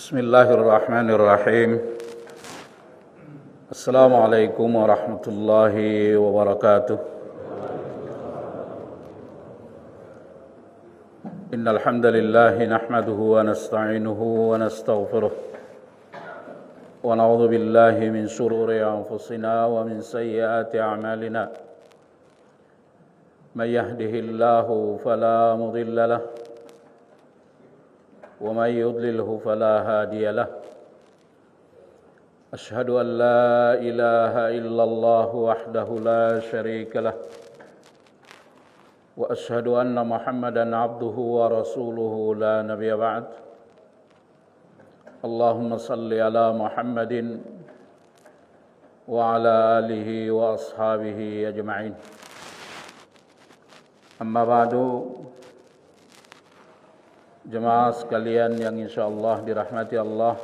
Bismillahirrahmanirrahim. Assalamualaikum warahmatullahi wabarakatuh. Innal hamdalillah nahmaduhu wa nasta'inuhu wa nastaghfiruh. Wa na'udzu billahi min shururi anfusina wa min sayyiati a'malina. May yahdihillahu fala mudilla lahu ومن يضلله فلا هادي له أشهد أن لا إله إلا الله وحده لا شريك له وأشهد أن محمدا عبده ورسوله لا نبي بعد اللهم صل على محمد وعلى آله وأصحابه أجمعين أما بعد. Jemaah sekalian yang insyaallah dirahmati Allah,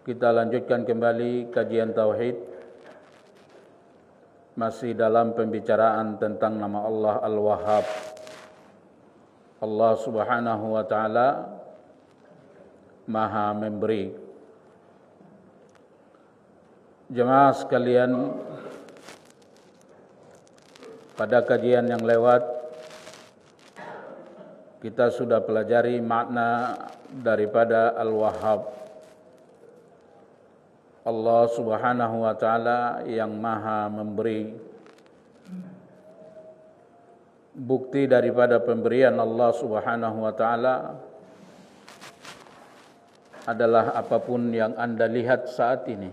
kita lanjutkan kembali kajian Tauhid, masih dalam pembicaraan tentang nama Allah Al-Wahhab. Allah subhanahu wa ta'ala Maha Memberi. Jemaah sekalian, pada kajian yang lewat kita sudah pelajari makna daripada Al-Wahhab. Allah subhanahu wa ta'ala yang maha memberi. Bukti daripada pemberian Allah subhanahu wa ta'ala adalah apapun yang Anda lihat saat ini,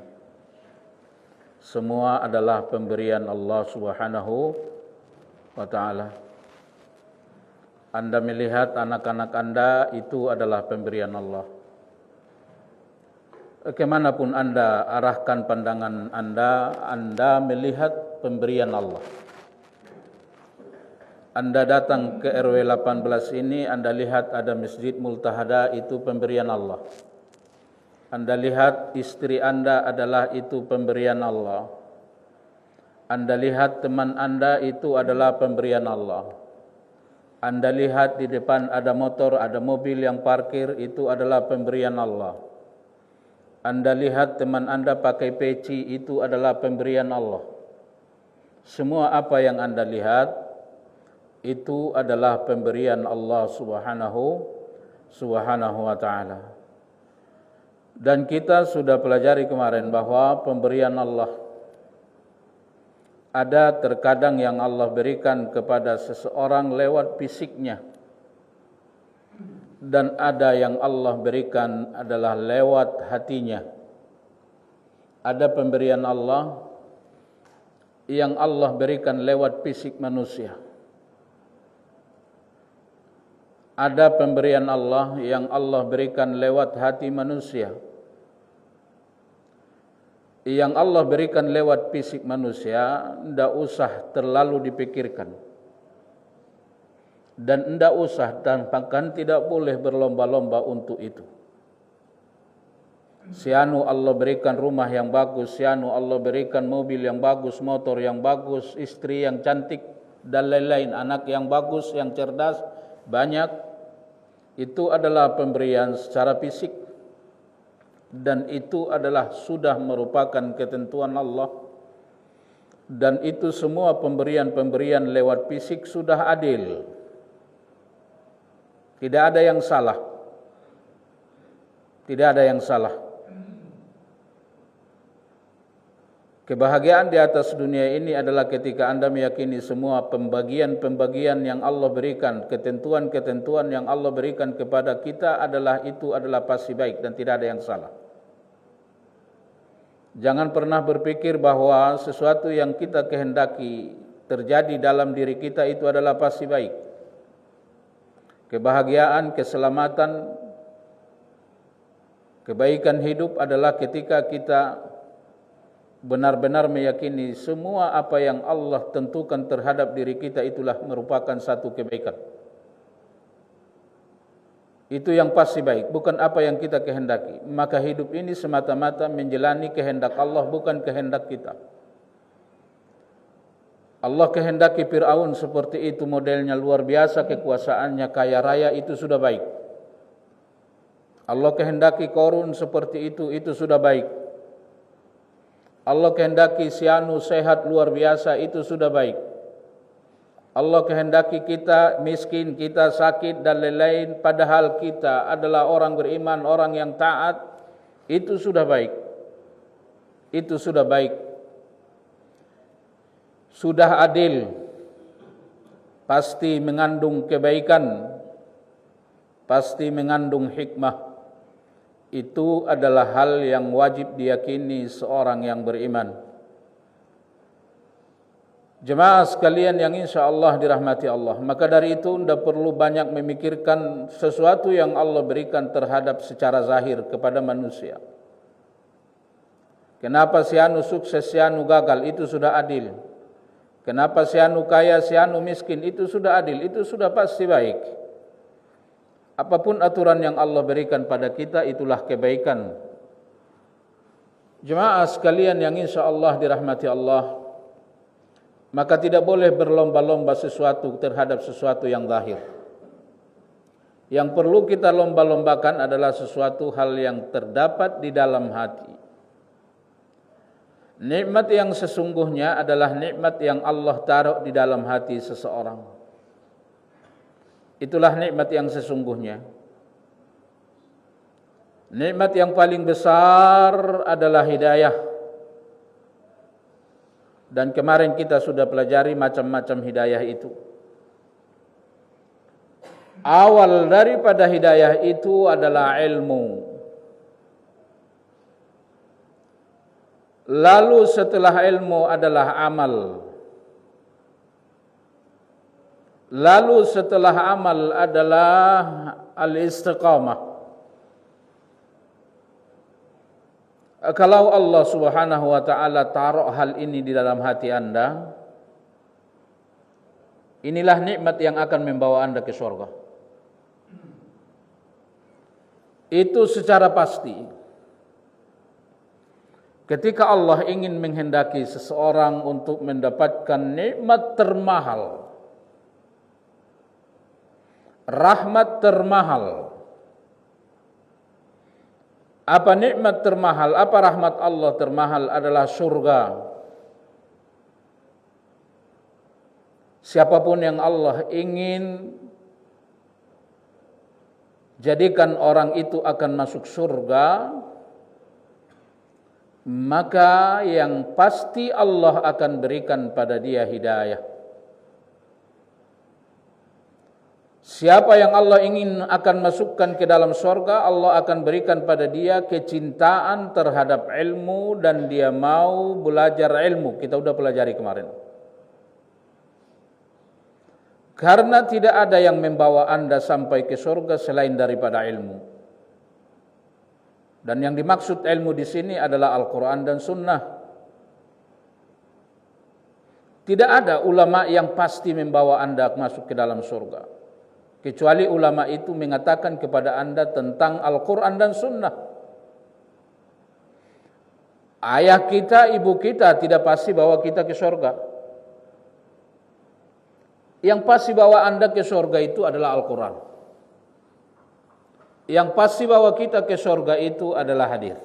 semua adalah pemberian Allah subhanahu wa ta'ala. Anda melihat anak-anak Anda, itu adalah pemberian Allah. Kemanapun Anda arahkan pandangan Anda melihat pemberian Allah. Anda datang ke RW 18 ini, Anda lihat ada Masjid Multahada, itu pemberian Allah. Anda lihat istri Anda adalah itu pemberian Allah. Anda lihat teman Anda, itu adalah pemberian Allah. Anda lihat di depan ada motor, ada mobil yang parkir, itu adalah pemberian Allah. Anda lihat teman Anda pakai peci, itu adalah pemberian Allah. Semua apa yang Anda lihat, itu adalah pemberian Allah subhanahu wa ta'ala. Dan kita sudah pelajari kemarin bahwa pemberian Allah, ada terkadang yang Allah berikan kepada seseorang lewat fisiknya, dan ada yang Allah berikan adalah lewat hatinya. Ada pemberian Allah yang Allah berikan lewat fisik manusia. Ada pemberian Allah yang Allah berikan lewat hati manusia. Yang Allah berikan lewat fisik manusia, tidak usah terlalu dipikirkan. Dan tidak usah, dan bahkan tidak boleh berlomba-lomba untuk itu. Si anu Allah berikan rumah yang bagus, si anu Allah berikan mobil yang bagus, motor yang bagus, istri yang cantik, dan lain-lain, anak yang bagus, yang cerdas, banyak. Itu adalah pemberian secara fisik. Dan itu adalah sudah merupakan ketentuan Allah. Dan itu semua pemberian-pemberian lewat fisik sudah adil. Tidak ada yang salah. Tidak ada yang salah. Kebahagiaan di atas dunia ini adalah ketika Anda meyakini semua pembagian-pembagian yang Allah berikan, ketentuan-ketentuan yang Allah berikan kepada kita itu adalah pasti baik dan tidak ada yang salah. Jangan pernah berpikir bahwa sesuatu yang kita kehendaki terjadi dalam diri kita itu adalah pasti baik. Kebahagiaan, keselamatan, kebaikan hidup adalah ketika kita benar-benar meyakini semua apa yang Allah tentukan terhadap diri kita itulah merupakan satu kebaikan. Itu yang pasti baik, bukan apa yang kita kehendaki. Maka hidup ini semata-mata menjalani kehendak Allah, bukan kehendak kita. Allah kehendaki Fir'aun seperti itu, modelnya luar biasa, kekuasaannya kaya raya, itu sudah baik. Allah kehendaki Qarun seperti itu sudah baik. Allah kehendaki si anu sehat luar biasa, itu sudah baik. Allah kehendaki kita miskin, kita sakit dan lain-lain, padahal kita adalah orang beriman, orang yang taat, itu sudah baik. Itu sudah baik. Sudah adil, pasti mengandung kebaikan, pasti mengandung hikmah. Itu adalah hal yang wajib diyakini seorang yang beriman. Jemaah sekalian yang insya Allah dirahmati Allah, maka dari itu tidak perlu banyak memikirkan sesuatu yang Allah berikan terhadap secara zahir kepada manusia. Kenapa si anu sukses, si anu gagal, itu sudah adil. Kenapa si anu kaya, si anu miskin, itu sudah adil, itu sudah pasti baik. Apapun aturan yang Allah berikan pada kita, itulah kebaikan. Jemaah sekalian yang insya Allah dirahmati Allah, maka tidak boleh berlomba-lomba sesuatu terhadap sesuatu yang zahir. Yang perlu kita lomba-lombakan adalah sesuatu hal yang terdapat di dalam hati. Nikmat yang sesungguhnya adalah nikmat yang Allah taruh di dalam hati seseorang. Itulah nikmat yang sesungguhnya. Nikmat yang paling besar adalah hidayah. Dan kemarin kita sudah pelajari macam-macam hidayah itu. Awal daripada hidayah itu adalah ilmu. Lalu setelah ilmu adalah amal. Lalu setelah amal adalah al-istiqamah. Kalau Allah Subhanahu wa taala taruh hal ini di dalam hati Anda, inilah nikmat yang akan membawa Anda ke surga. Itu secara pasti. Ketika Allah ingin menghendaki seseorang untuk mendapatkan nikmat termahal, rahmat termahal, apa nikmat termahal, apa rahmat Allah termahal adalah surga. Siapapun yang Allah ingin jadikan orang itu akan masuk surga, maka yang pasti Allah akan berikan pada dia hidayah. Siapa yang Allah ingin akan masukkan ke dalam surga, Allah akan berikan pada dia kecintaan terhadap ilmu dan dia mau belajar ilmu. Kita sudah pelajari kemarin. Karena tidak ada yang membawa Anda sampai ke surga selain daripada ilmu. Dan yang dimaksud ilmu di sini adalah Al-Quran dan Sunnah. Tidak ada ulama yang pasti membawa Anda masuk ke dalam surga, kecuali ulama itu mengatakan kepada Anda tentang Al-Quran dan Sunnah. Ayah kita, ibu kita tidak pasti bawa kita ke surga. Yang pasti bawa Anda ke surga itu adalah Al-Quran. Yang pasti bawa kita ke surga itu adalah hadis.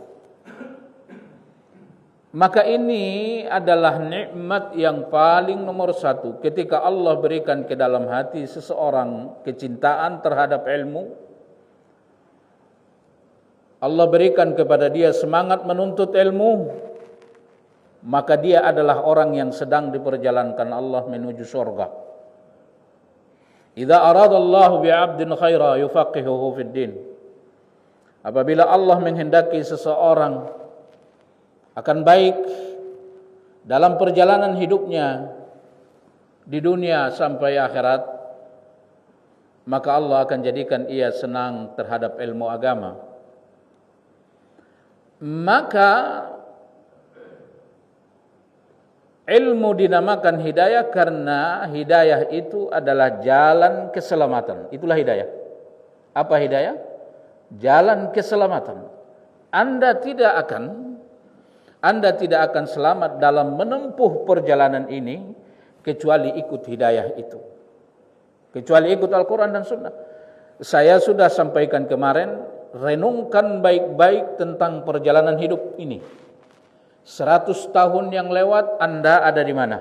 Maka ini adalah nikmat yang paling nomor satu. Ketika Allah berikan ke dalam hati seseorang kecintaan terhadap ilmu, Allah berikan kepada dia semangat menuntut ilmu, maka dia adalah orang yang sedang diperjalankan Allah menuju surga. Idza aradallahu bi'abdin khaira yufaqihuhu fid din. Apabila Allah menghendaki seseorang akan baik dalam perjalanan hidupnya di dunia sampai akhirat, maka Allah akan jadikan ia senang terhadap ilmu agama. Maka ilmu dinamakan hidayah karena hidayah itu adalah jalan keselamatan. Itulah hidayah. Apa hidayah? Jalan keselamatan. Anda tidak akan selamat dalam menempuh perjalanan ini kecuali ikut hidayah itu. Kecuali ikut Al-Quran dan Sunnah. Saya sudah sampaikan kemarin, renungkan baik-baik tentang perjalanan hidup ini. 100 tahun yang lewat Anda ada di mana?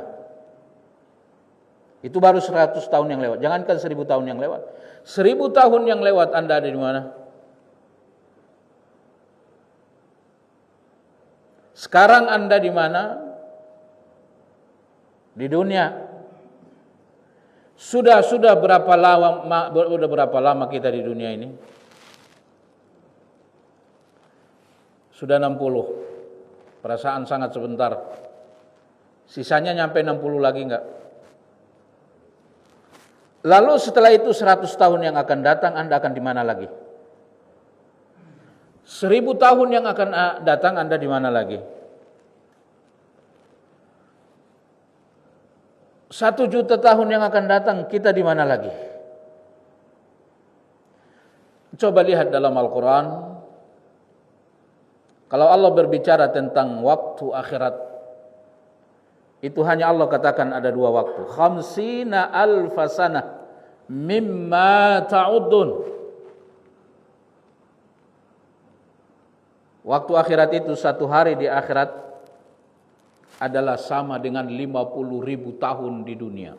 Itu baru 100 tahun yang lewat. Jangankan 1000 tahun yang lewat. 1000 tahun yang lewat Anda ada di mana? Sekarang Anda di mana? Di dunia. Sudah berapa lama kita di dunia ini? Sudah 60. Perasaan sangat sebentar. Sisanya nyampe 60 lagi enggak? Lalu setelah itu 100 tahun yang akan datang Anda akan di mana lagi? 1000 tahun yang akan datang Anda di mana lagi? 1 juta tahun yang akan datang kita di mana lagi? Coba lihat dalam Al-Quran. Kalau Allah berbicara tentang waktu akhirat, itu hanya Allah katakan ada 2 waktu. 50 alfa sanah mimma ta'udun. Waktu akhirat itu 1 hari di akhirat adalah sama dengan 50.000 tahun di dunia.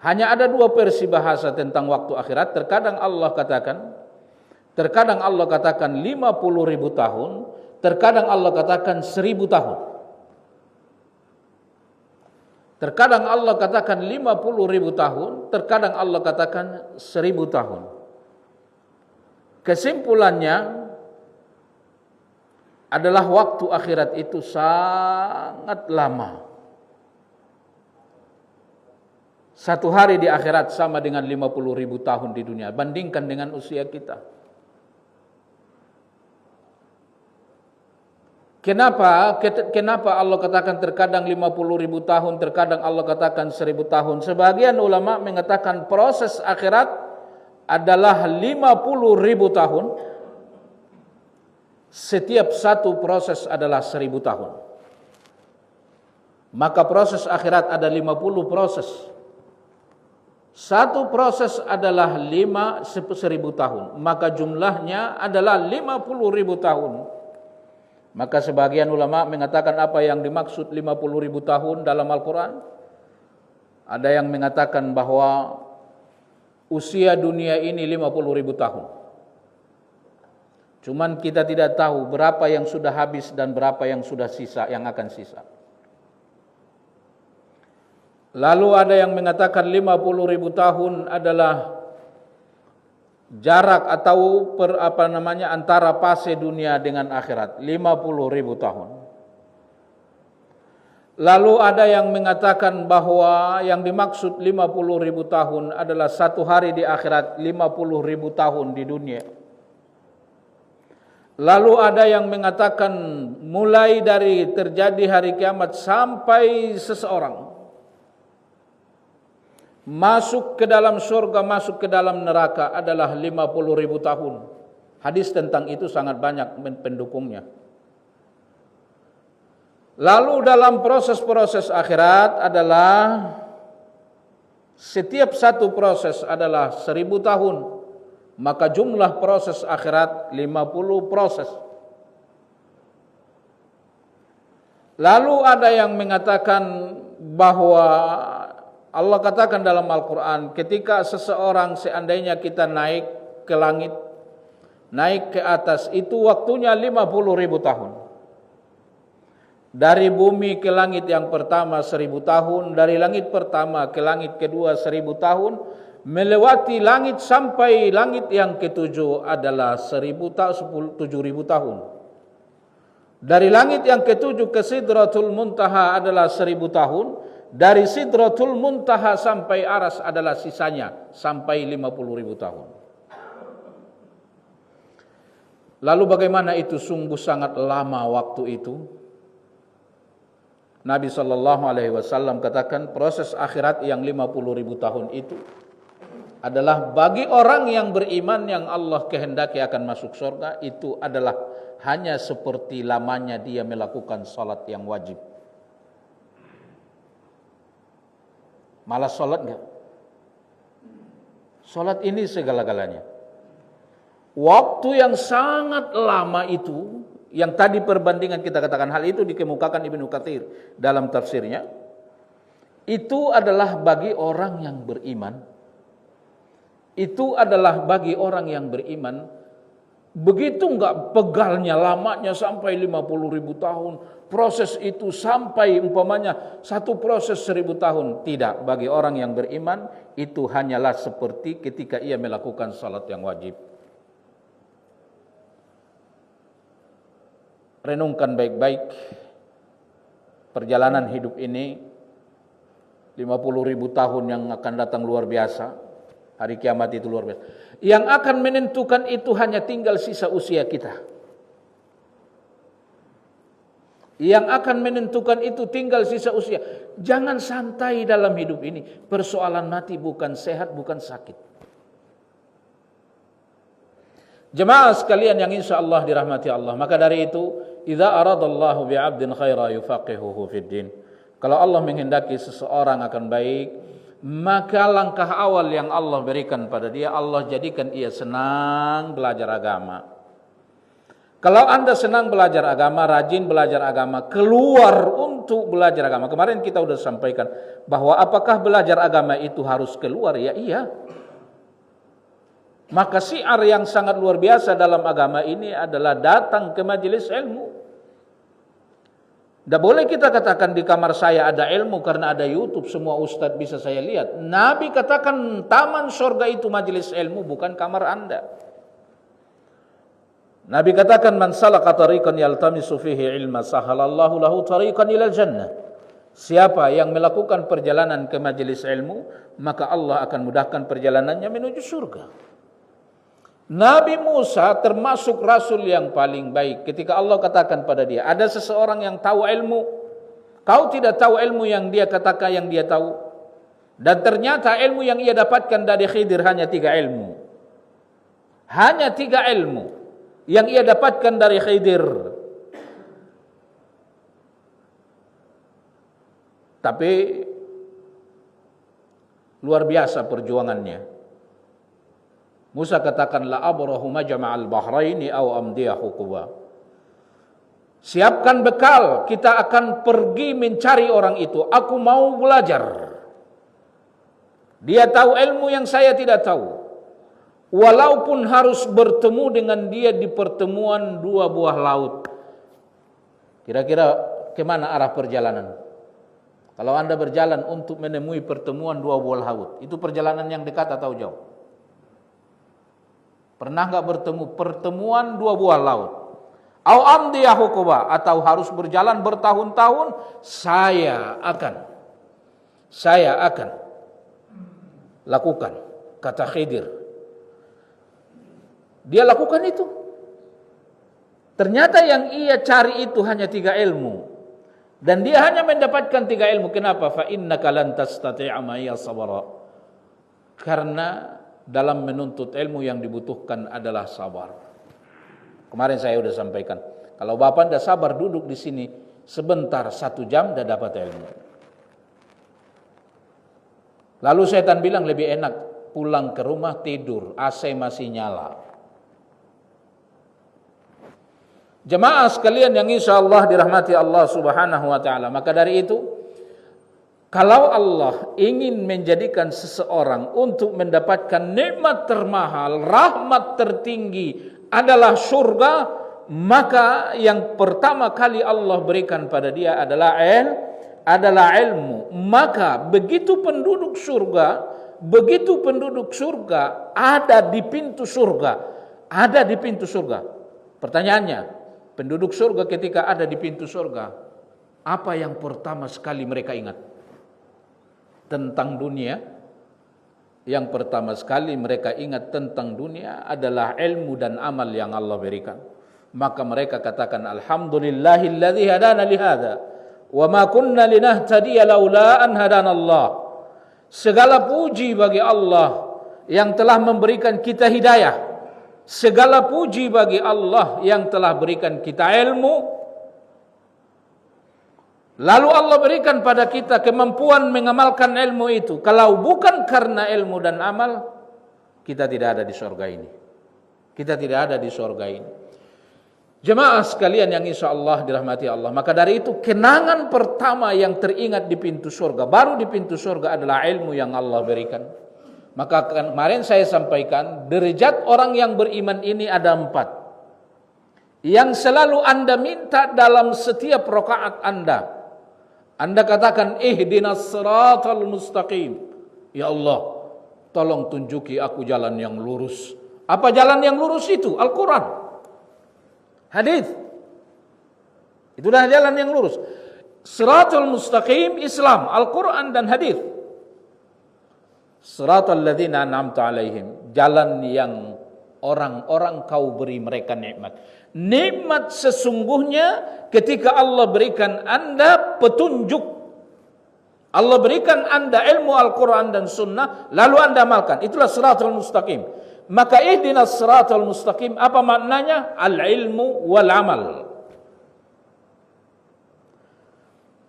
Hanya ada 2 versi bahasa tentang waktu akhirat. Terkadang Allah katakan 50.000 tahun, terkadang Allah katakan 1000 tahun. Terkadang Allah katakan 50.000 tahun, terkadang Allah katakan 1000 tahun. Kesimpulannya adalah waktu akhirat itu sangat lama. 1 hari di akhirat sama dengan 50.000 tahun di dunia. Bandingkan dengan usia kita. Kenapa Allah katakan terkadang 50.000 tahun, terkadang Allah katakan 1000 tahun? Sebagian ulama mengatakan proses akhirat adalah 50.000 tahun. Setiap satu proses adalah 1000 tahun. Maka proses akhirat ada 50 proses. Satu proses adalah 1000 tahun. Maka jumlahnya adalah 50.000 tahun. Maka sebagian ulama mengatakan apa yang dimaksud 50.000 tahun dalam Al-Quran. Ada yang mengatakan bahwa usia dunia ini 50.000 tahun. Cuman kita tidak tahu berapa yang sudah habis dan berapa yang sudah sisa, yang akan sisa. Lalu ada yang mengatakan 50.000 tahun adalah jarak atau antara fase dunia dengan akhirat, 50.000 tahun. Lalu ada yang mengatakan bahwa yang dimaksud 50.000 tahun adalah 1 hari di akhirat, 50.000 tahun di dunia. Lalu ada yang mengatakan mulai dari terjadi hari kiamat sampai seseorang masuk ke dalam surga, masuk ke dalam neraka adalah 50.000 tahun. Hadis tentang itu sangat banyak pendukungnya. Lalu dalam proses-proses akhirat adalah setiap satu proses adalah 1000 tahun. Maka jumlah proses akhirat 50 proses. Lalu ada yang mengatakan bahwa Allah katakan dalam Al-Quran, ketika seseorang seandainya kita naik ke langit, naik ke atas, itu waktunya 50.000 tahun. Dari bumi ke langit yang pertama 1000 tahun, dari langit pertama ke langit kedua 1000 tahun, melewati langit sampai langit yang ketujuh adalah 7.000 tahun. Dari langit yang ketujuh ke Sidratul Muntaha adalah 1000 tahun. Dari Sidratul Muntaha sampai Aras adalah sisanya sampai 50.000 tahun. Lalu bagaimana itu? Sungguh sangat lama waktu itu. Nabi SAW katakan proses akhirat yang 50.000 tahun itu adalah bagi orang yang beriman yang Allah kehendaki akan masuk surga, itu adalah hanya seperti lamanya dia melakukan salat yang wajib. Malas salat enggak? Salat ini segala-galanya. Waktu yang sangat lama itu, yang tadi perbandingan kita katakan, hal itu dikemukakan Ibnu Katsir dalam tafsirnya, itu adalah bagi orang yang beriman. Itu adalah bagi orang yang beriman. Begitu enggak pegalnya, lamanya sampai 50.000 tahun. Proses itu sampai umpamanya satu proses 1000 tahun. Tidak, bagi orang yang beriman itu hanyalah seperti ketika ia melakukan salat yang wajib. Renungkan baik-baik perjalanan hidup ini. 50.000 tahun yang akan datang luar biasa. Hari kiamat itu luar biasa. Yang akan menentukan itu hanya tinggal sisa usia kita. Yang akan menentukan itu tinggal sisa usia. Jangan santai dalam hidup ini. Persoalan mati bukan sehat, bukan sakit. Jemaah sekalian yang insya Allah dirahmati Allah. Maka dari itu, idza aradallahu bi'abdin khaira yufaqihuhu fid din. Kalau Allah menghendaki seseorang akan baik, maka langkah awal yang Allah berikan pada dia, Allah jadikan ia senang belajar agama. Kalau Anda senang belajar agama, rajin belajar agama, keluar untuk belajar agama. Kemarin kita sudah sampaikan bahwa apakah belajar agama itu harus keluar? Ya iya. Maka syiar yang sangat luar biasa dalam agama ini adalah datang ke majelis ilmu. Tidak boleh kita katakan di kamar saya ada ilmu karena ada YouTube, semua ustadz bisa saya lihat. Nabi katakan taman surga itu majelis ilmu, bukan kamar Anda. Nabi katakan man salaka tariqan yaltamisu fihi ilma sahalallahu lahu tariqan ilal jannah. Siapa yang melakukan perjalanan ke majelis ilmu, maka Allah akan mudahkan perjalanannya menuju surga. Nabi Musa termasuk rasul yang paling baik. Ketika Allah katakan pada dia, ada seseorang yang tahu ilmu, kau tidak tahu ilmu yang dia katakan yang dia tahu. Dan ternyata ilmu yang ia dapatkan dari Khidir hanya 3 ilmu. Hanya 3 ilmu yang ia dapatkan dari Khidir. Tapi luar biasa perjuangannya. Musa katakan la abrahu majma'al bahraini aw amdiyahu quba. Siapkan bekal, kita akan pergi mencari orang itu. Aku mau belajar. Dia tahu ilmu yang saya tidak tahu. Walaupun harus bertemu dengan dia di pertemuan 2 buah laut. Kira-kira kemana arah perjalanan? Kalau Anda berjalan untuk menemui pertemuan 2 buah laut, itu perjalanan yang dekat atau jauh? Pernah enggak bertemu pertemuan 2 buah laut? Au amdiyahu quba, atau harus berjalan bertahun-tahun? Saya akan lakukan, kata Khidir. Dia lakukan itu. Ternyata yang ia cari itu hanya 3 ilmu. Dan dia hanya mendapatkan 3 ilmu. Kenapa? Fa innaka lan tastati'a ma'iya sabara. Karena dalam menuntut ilmu yang dibutuhkan adalah sabar. Kemarin saya sudah sampaikan, kalau Bapak tidak sabar duduk di sini sebentar 1 jam sudah dapat ilmu. Lalu setan bilang lebih enak pulang ke rumah tidur, AC masih nyala. Jemaah sekalian yang insya Allah dirahmati Allah subhanahu wa ta'ala. Maka dari itu, kalau Allah ingin menjadikan seseorang untuk mendapatkan nikmat termahal, rahmat tertinggi adalah surga, maka yang pertama kali Allah berikan pada dia adalah ilmu. Maka begitu penduduk surga ada di pintu surga. Pertanyaannya, penduduk surga ketika ada di pintu surga, apa yang pertama sekali mereka ingat? Tentang dunia. Yang pertama sekali mereka ingat tentang dunia adalah ilmu dan amal yang Allah berikan. Maka mereka katakan alhamdulillahilladzi hadana lihada wa ma kunna linahtadiya laula an hadana Allah. Segala puji bagi Allah yang telah memberikan kita hidayah. Segala puji bagi Allah yang telah berikan kita ilmu. Lalu Allah berikan pada kita kemampuan mengamalkan ilmu itu. Kalau bukan karena ilmu dan amal, kita tidak ada di surga ini. Kita tidak ada di surga ini. Jemaah sekalian yang insya Allah dirahmati Allah. Maka dari itu kenangan pertama yang teringat di pintu surga, baru di pintu surga adalah ilmu yang Allah berikan. Maka kemarin saya sampaikan, derajat orang yang beriman ini ada 4. Yang selalu Anda minta dalam setiap rakaat Anda. Anda katakan, ihdinas siratal mustaqim. Ya Allah, tolong tunjuki aku jalan yang lurus. Apa jalan yang lurus itu? Al-Quran. Hadis. Itulah jalan yang lurus. Siratul mustaqim Islam, Al-Quran dan hadis. Siratal ladzina an'amta alaihim, jalan yang orang-orang kau beri mereka nikmat. Nikmat sesungguhnya ketika Allah berikan Anda petunjuk. Allah berikan Anda ilmu Al-Quran dan Sunnah, lalu Anda amalkan. Itulah siratul mustaqim. Maka ihdinas siratal mustaqim, apa maknanya? Al-ilmu wal amal.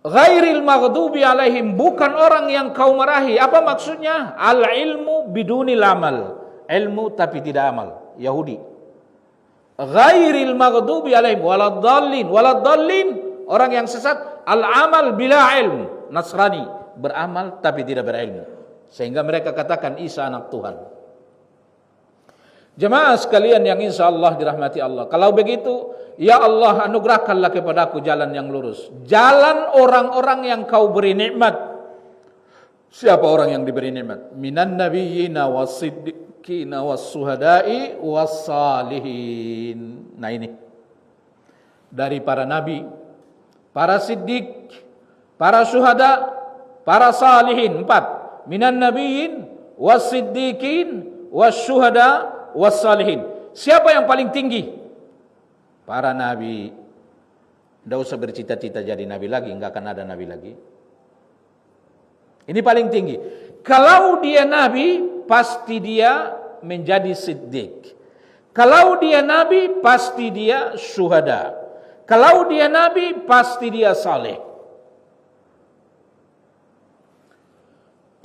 Ghairil maghdubi alaihim, bukan orang yang kau marahi. Apa maksudnya? Al-ilmu bidunil amal. Ilmu tapi tidak amal. Yahudi. Ghairil maghdubi alaihim waladdallin. Waladdallin, orang yang sesat. Al-amal bila ilmu. Nasrani, beramal tapi tidak berilmu. Sehingga mereka katakan Isa anak Tuhan. Jemaah sekalian yang insya Allah dirahmati Allah. Kalau begitu, ya Allah anugerahkanlah kepadaku jalan yang lurus. Jalan orang-orang yang kau beri nikmat. Siapa orang yang diberi nikmat? Minan nabiyyina was-siddiqina was-suhada'i was-salihin. Nah ini. Dari para nabi, para siddiq, para syuhada, para salihin. 4. Minan nabiyyin was-siddiqin was-syuhada wassalihin. Siapa yang paling tinggi? Para nabi. Tidak usah bercita-cita jadi nabi lagi, enggak akan ada nabi lagi. Ini paling tinggi. Kalau dia nabi, pasti dia menjadi siddiq. Kalau dia nabi, pasti dia syuhada. Kalau dia nabi, pasti dia saleh.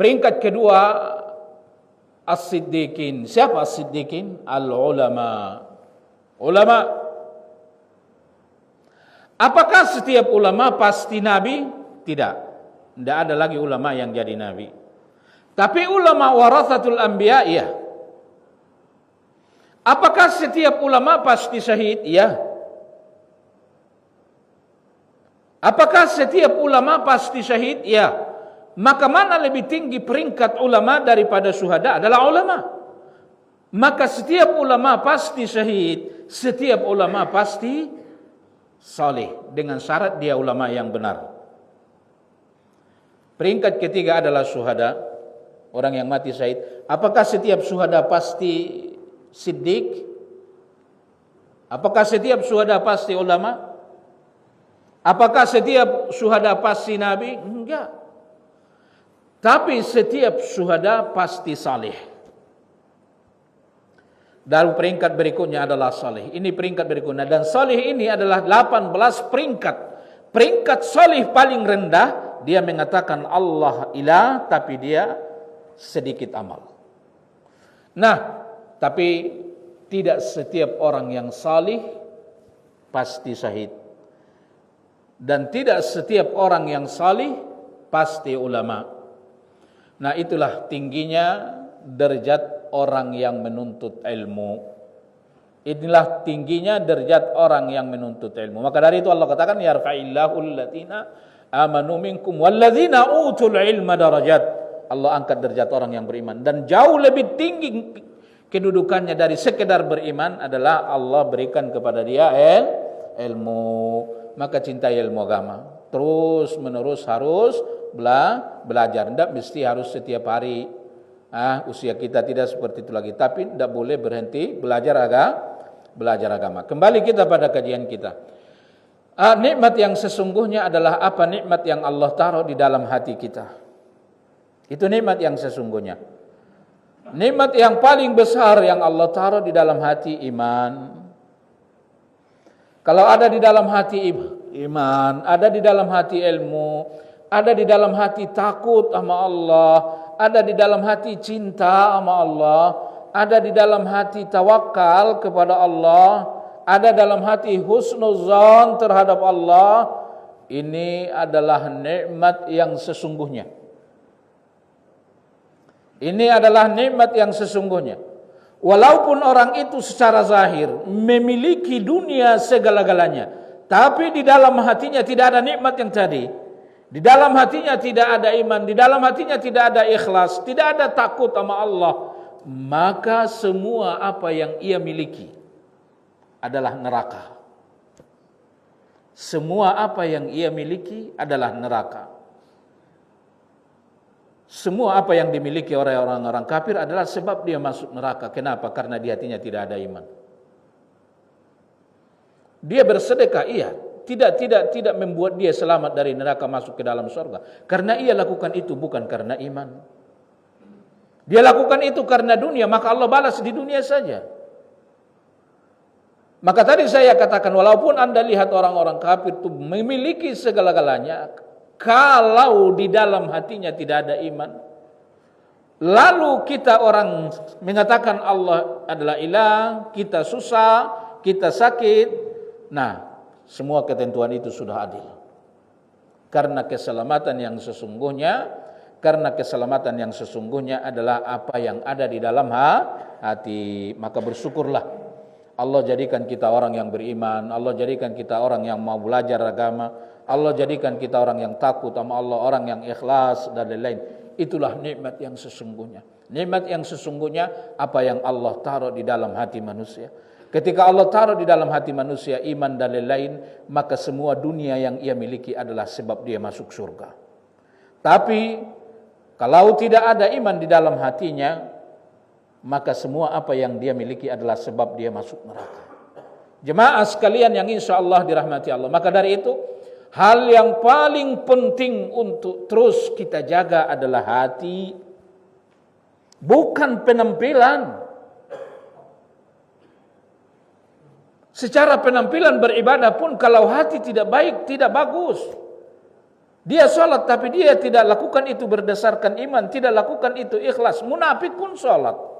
Peringkat kedua, as-siddiqin. Siapa as-siddiqin? Al-ulama. Ulama. Apakah setiap ulama pasti nabi? Tidak. Tidak ada lagi ulama yang jadi nabi. Tapi ulama warathatul anbiya, iya. Apakah setiap ulama pasti syahid? Iya. Apakah setiap ulama pasti syahid? Iya. Maka mana lebih tinggi peringkat ulama daripada syuhada? Adalah ulama. Maka setiap ulama pasti syahid, setiap ulama pasti saleh, dengan syarat dia ulama yang benar. Peringkat ketiga adalah syuhada, orang yang mati syahid. Apakah setiap syuhada pasti siddiq? Apakah setiap syuhada pasti ulama? Apakah setiap syuhada pasti nabi? Enggak. Tapi setiap syuhada pasti saleh. Dan peringkat berikutnya adalah saleh. Ini peringkat berikutnya. Dan saleh ini adalah 18 peringkat. Peringkat saleh paling rendah, dia mengatakan Allah ilah, tapi dia sedikit amal. Nah, tapi tidak setiap orang yang saleh pasti syahid. Dan tidak setiap orang yang saleh pasti ulama. Nah, itulah tingginya derajat orang yang menuntut ilmu. Inilah tingginya derajat orang yang menuntut ilmu. Maka dari itu Allah katakan yarfa'illahu alladziina amanu minkum walladziina utul ilma darajat. Allah angkat derajat orang yang beriman, dan jauh lebih tinggi kedudukannya dari sekedar beriman adalah Allah berikan kepada dia ilmu. Maka cintai ilmu agama. Terus menerus harus belajar. Tidak mesti harus setiap hari. Usia kita tidak seperti itu lagi. Tapi tidak boleh berhenti belajar agama. Kembali kita pada kajian kita. Nikmat yang sesungguhnya adalah apa? Nikmat yang Allah taruh di dalam hati kita. Itu nikmat yang sesungguhnya. Nikmat yang paling besar yang Allah taruh di dalam hati, iman. Kalau ada di dalam hati iman, ada di dalam hati ilmu, ada di dalam hati takut sama Allah, ada di dalam hati cinta sama Allah, ada di dalam hati tawakal kepada Allah, ada dalam hati husnuzan terhadap Allah, ini adalah nikmat yang sesungguhnya. Ini adalah nikmat yang sesungguhnya. Walaupun orang itu secara zahir memiliki dunia segala-galanya, tapi di dalam hatinya tidak ada nikmat yang tadi. Di dalam hatinya tidak ada iman, di dalam hatinya tidak ada ikhlas, tidak ada takut sama Allah, maka semua apa yang ia miliki adalah neraka. Semua apa yang ia miliki adalah neraka. Semua apa yang dimiliki oleh orang-orang kafir adalah sebab dia masuk neraka. Kenapa? Karena di hatinya tidak ada iman. Dia bersedekah, iya, tidak membuat dia selamat dari neraka masuk ke dalam surga. Karena ia lakukan itu bukan karena iman. Dia lakukan itu karena dunia, maka Allah balas di dunia saja. Maka tadi saya katakan, walaupun Anda lihat orang-orang kafir itu memiliki segala-galanya, kalau di dalam hatinya tidak ada iman, lalu kita orang mengatakan Allah adalah ilah, kita susah, kita sakit, nah semua ketentuan itu sudah adil. Karena keselamatan yang sesungguhnya adalah apa yang ada di dalam hati. Maka bersyukurlah. Allah jadikan kita orang yang beriman, Allah jadikan kita orang yang mau belajar agama, Allah jadikan kita orang yang takut sama Allah, orang yang ikhlas dan lain-lain. Itulah nikmat yang sesungguhnya. Nikmat yang sesungguhnya apa yang Allah taruh di dalam hati manusia. Ketika Allah taruh di dalam hati manusia iman dan lain-lain, maka semua dunia yang ia miliki adalah sebab dia masuk surga. Tapi kalau tidak ada iman di dalam hatinya, maka semua apa yang dia miliki adalah sebab dia masuk neraka. Jemaah sekalian yang insya Allah dirahmati Allah. Maka dari itu, hal yang paling penting untuk terus kita jaga adalah hati, bukan penampilan. Secara penampilan beribadah pun kalau hati tidak baik, tidak bagus. Dia sholat tapi dia tidak lakukan itu berdasarkan iman, tidak lakukan itu ikhlas. Munafik pun sholat.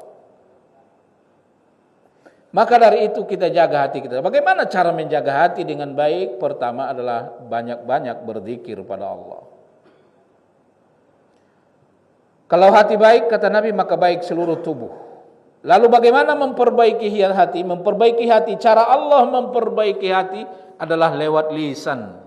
Maka dari itu kita jaga hati kita. Bagaimana cara menjaga hati dengan baik? Pertama adalah banyak-banyak berzikir pada Allah. Kalau hati baik, kata Nabi, maka baik seluruh tubuh. Lalu bagaimana memperbaiki hati? Memperbaiki hati, cara Allah memperbaiki hati adalah lewat lisan.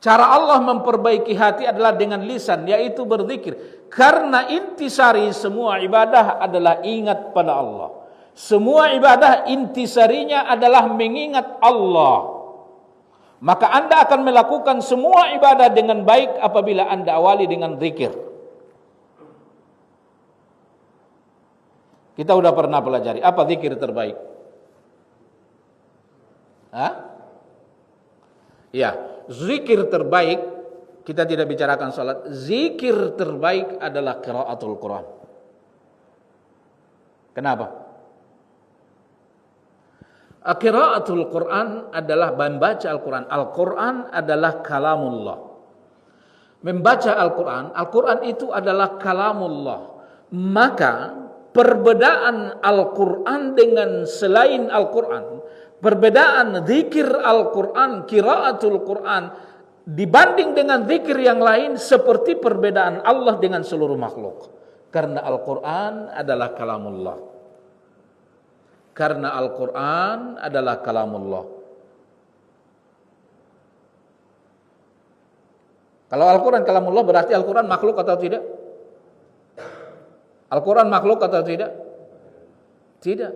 Cara Allah memperbaiki hati adalah dengan lisan, yaitu berzikir. Karena intisari semua ibadah adalah ingat pada Allah. Semua ibadah intisarinya adalah mengingat Allah. Maka Anda akan melakukan semua ibadah dengan baik apabila Anda awali dengan zikir. Kita sudah pernah pelajari apa zikir terbaik? Ya, zikir terbaik, kita tidak bicarakan salat. Zikir terbaik adalah qiraatul Quran. Kenapa? Qiraatul Quran adalah membaca Al-Quran. Al-Quran adalah kalamullah. Membaca Al-Quran, Al-Quran itu adalah kalamullah. Maka perbedaan Al-Quran dengan selain Al-Quran, perbedaan zikir Al-Quran, qiraatul Quran dibanding dengan zikir yang lain seperti perbedaan Allah dengan seluruh makhluk. Karena Al-Quran adalah kalamullah. Karena Al-Quran adalah kalamullah. Kalau Al-Quran kalamullah berarti Al-Quran makhluk atau tidak? Al-Quran makhluk atau tidak? Tidak.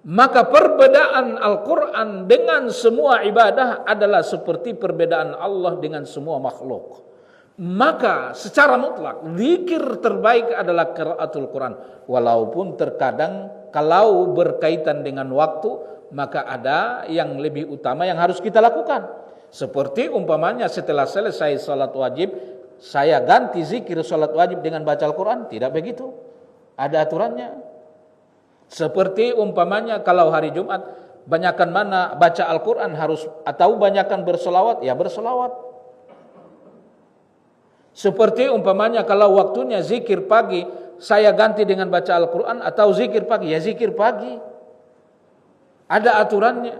Maka perbedaan Al-Quran dengan semua ibadah adalah seperti perbedaan Allah dengan semua makhluk. Maka secara mutlak zikir terbaik adalah qiraatul Quran. Walaupun terkadang kalau berkaitan dengan waktu, maka ada yang lebih utama yang harus kita lakukan. Seperti umpamanya setelah selesai salat wajib, saya ganti zikir salat wajib dengan baca Al-Quran. Tidak begitu. Ada aturannya. Seperti umpamanya kalau hari Jumat, banyakkan mana baca Al-Quran harus, atau banyakkan berselawat, ya berselawat. Seperti umpamanya kalau waktunya zikir pagi, saya ganti dengan baca Al-Quran atau zikir pagi, ya zikir pagi. Ada aturannya.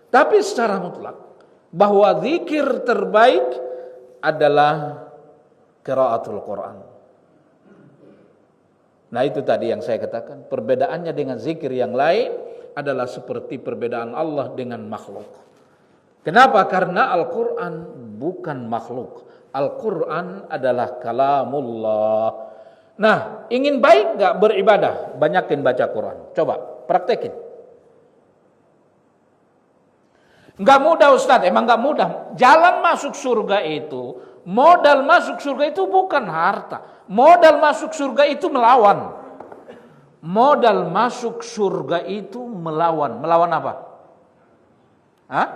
Tapi secara mutlak, bahwa zikir terbaik adalah qiraatul Quran. Nah itu tadi yang saya katakan, perbedaannya dengan zikir yang lain adalah seperti perbedaan Allah dengan makhluk. Kenapa? Karena Al-Quran bukan makhluk. Al-Quran adalah kalamullah. Nah, ingin baik gak beribadah? Banyakin baca Quran. Coba, praktekin. Gak mudah Ustaz, emang gak mudah. Jalan masuk surga itu, modal masuk surga itu bukan harta. Modal masuk surga itu melawan. Modal masuk surga itu melawan. Melawan apa? Hah?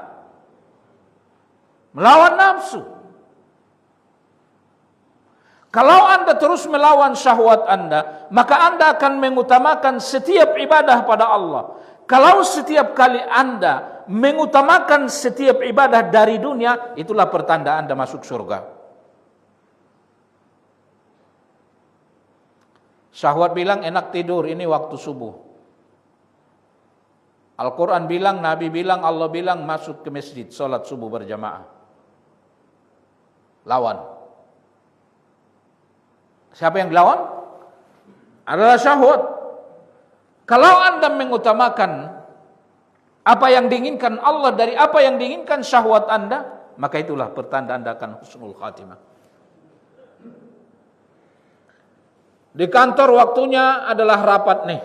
Melawan nafsu. Kalau Anda terus melawan syahwat Anda, maka Anda akan mengutamakan setiap ibadah pada Allah. Kalau setiap kali Anda mengutamakan setiap ibadah dari dunia, itulah pertanda Anda masuk surga. Syahwat bilang enak tidur, ini waktu subuh. Al-Quran bilang, Nabi bilang, Allah bilang masuk ke masjid, sholat subuh berjamaah. Lawan. Siapa yang dilawan? Adalah syahwat. Kalau Anda mengutamakan apa yang diinginkan Allah dari apa yang diinginkan syahwat Anda, maka itulah pertanda Anda akan husnul khatimah. Di kantor waktunya adalah rapat nih.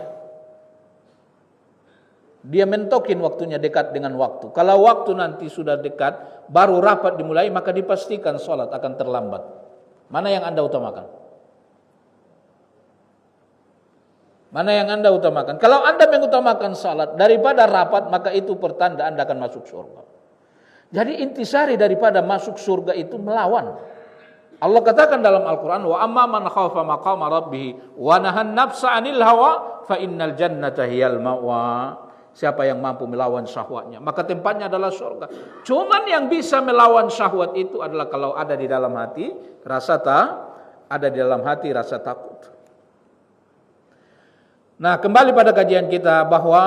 Dia mentokin waktunya dekat dengan waktu. Kalau waktu nanti sudah dekat, baru rapat dimulai, maka dipastikan sholat akan terlambat. Mana yang Anda utamakan? Mana yang Anda utamakan? Kalau Anda mengutamakan salat daripada rapat, maka itu pertanda Anda akan masuk surga. Jadi intisari daripada masuk surga itu melawan. Allah katakan dalam Al-Quran, wa amma man khafa maqama rabbih wa nahan nafsa 'anil hawa fa innal jannata hiyal ma'wa. Siapa yang mampu melawan syahwatnya, maka tempatnya adalah surga. Cuman yang bisa melawan syahwat itu adalah kalau ada di dalam hati rasa takut. Nah, kembali pada kajian kita bahwa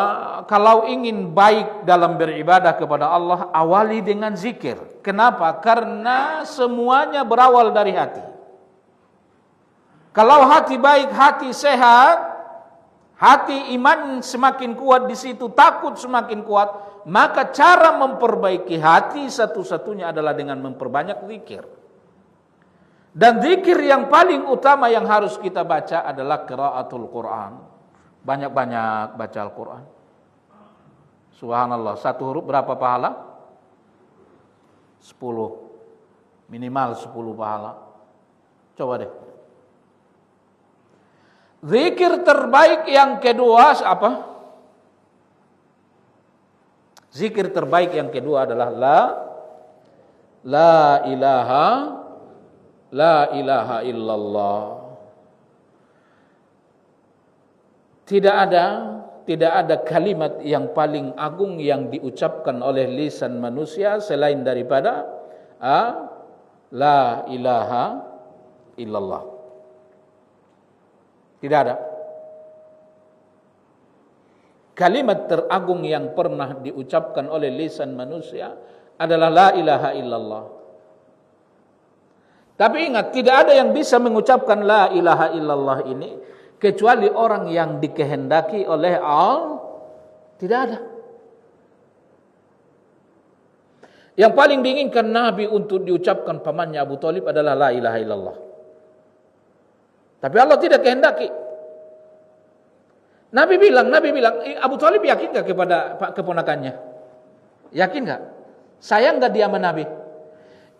kalau ingin baik dalam beribadah kepada Allah, awali dengan zikir. Kenapa? Karena semuanya berawal dari hati. Kalau hati baik, hati sehat, hati iman semakin kuat di situ, takut semakin kuat, maka cara memperbaiki hati satu-satunya adalah dengan memperbanyak zikir. Dan zikir yang paling utama yang harus kita baca adalah qiraatul Quran. Banyak-banyak baca Al-Quran. Subhanallah, satu huruf berapa pahala? 10. Minimal 10 pahala. Coba deh. Zikir terbaik yang kedua apa? Zikir terbaik yang kedua adalah la ilaha illallah. Tidak ada kalimat yang paling agung yang diucapkan oleh lisan manusia selain daripada la ilaha illallah. Tidak ada. Kalimat teragung yang pernah diucapkan oleh lisan manusia adalah la ilaha illallah. Tapi ingat, tidak ada yang bisa mengucapkan la ilaha illallah ini kecuali orang yang dikehendaki oleh Allah. Tidak ada. Yang paling diinginkan Nabi untuk diucapkan pamannya Abu Thalib adalah la ilaha illallah. Tapi Allah tidak kehendaki. Nabi bilang, Abu Thalib yakin gak kepada keponakannya? Yakin gak? Sayang gak dia sama Nabi?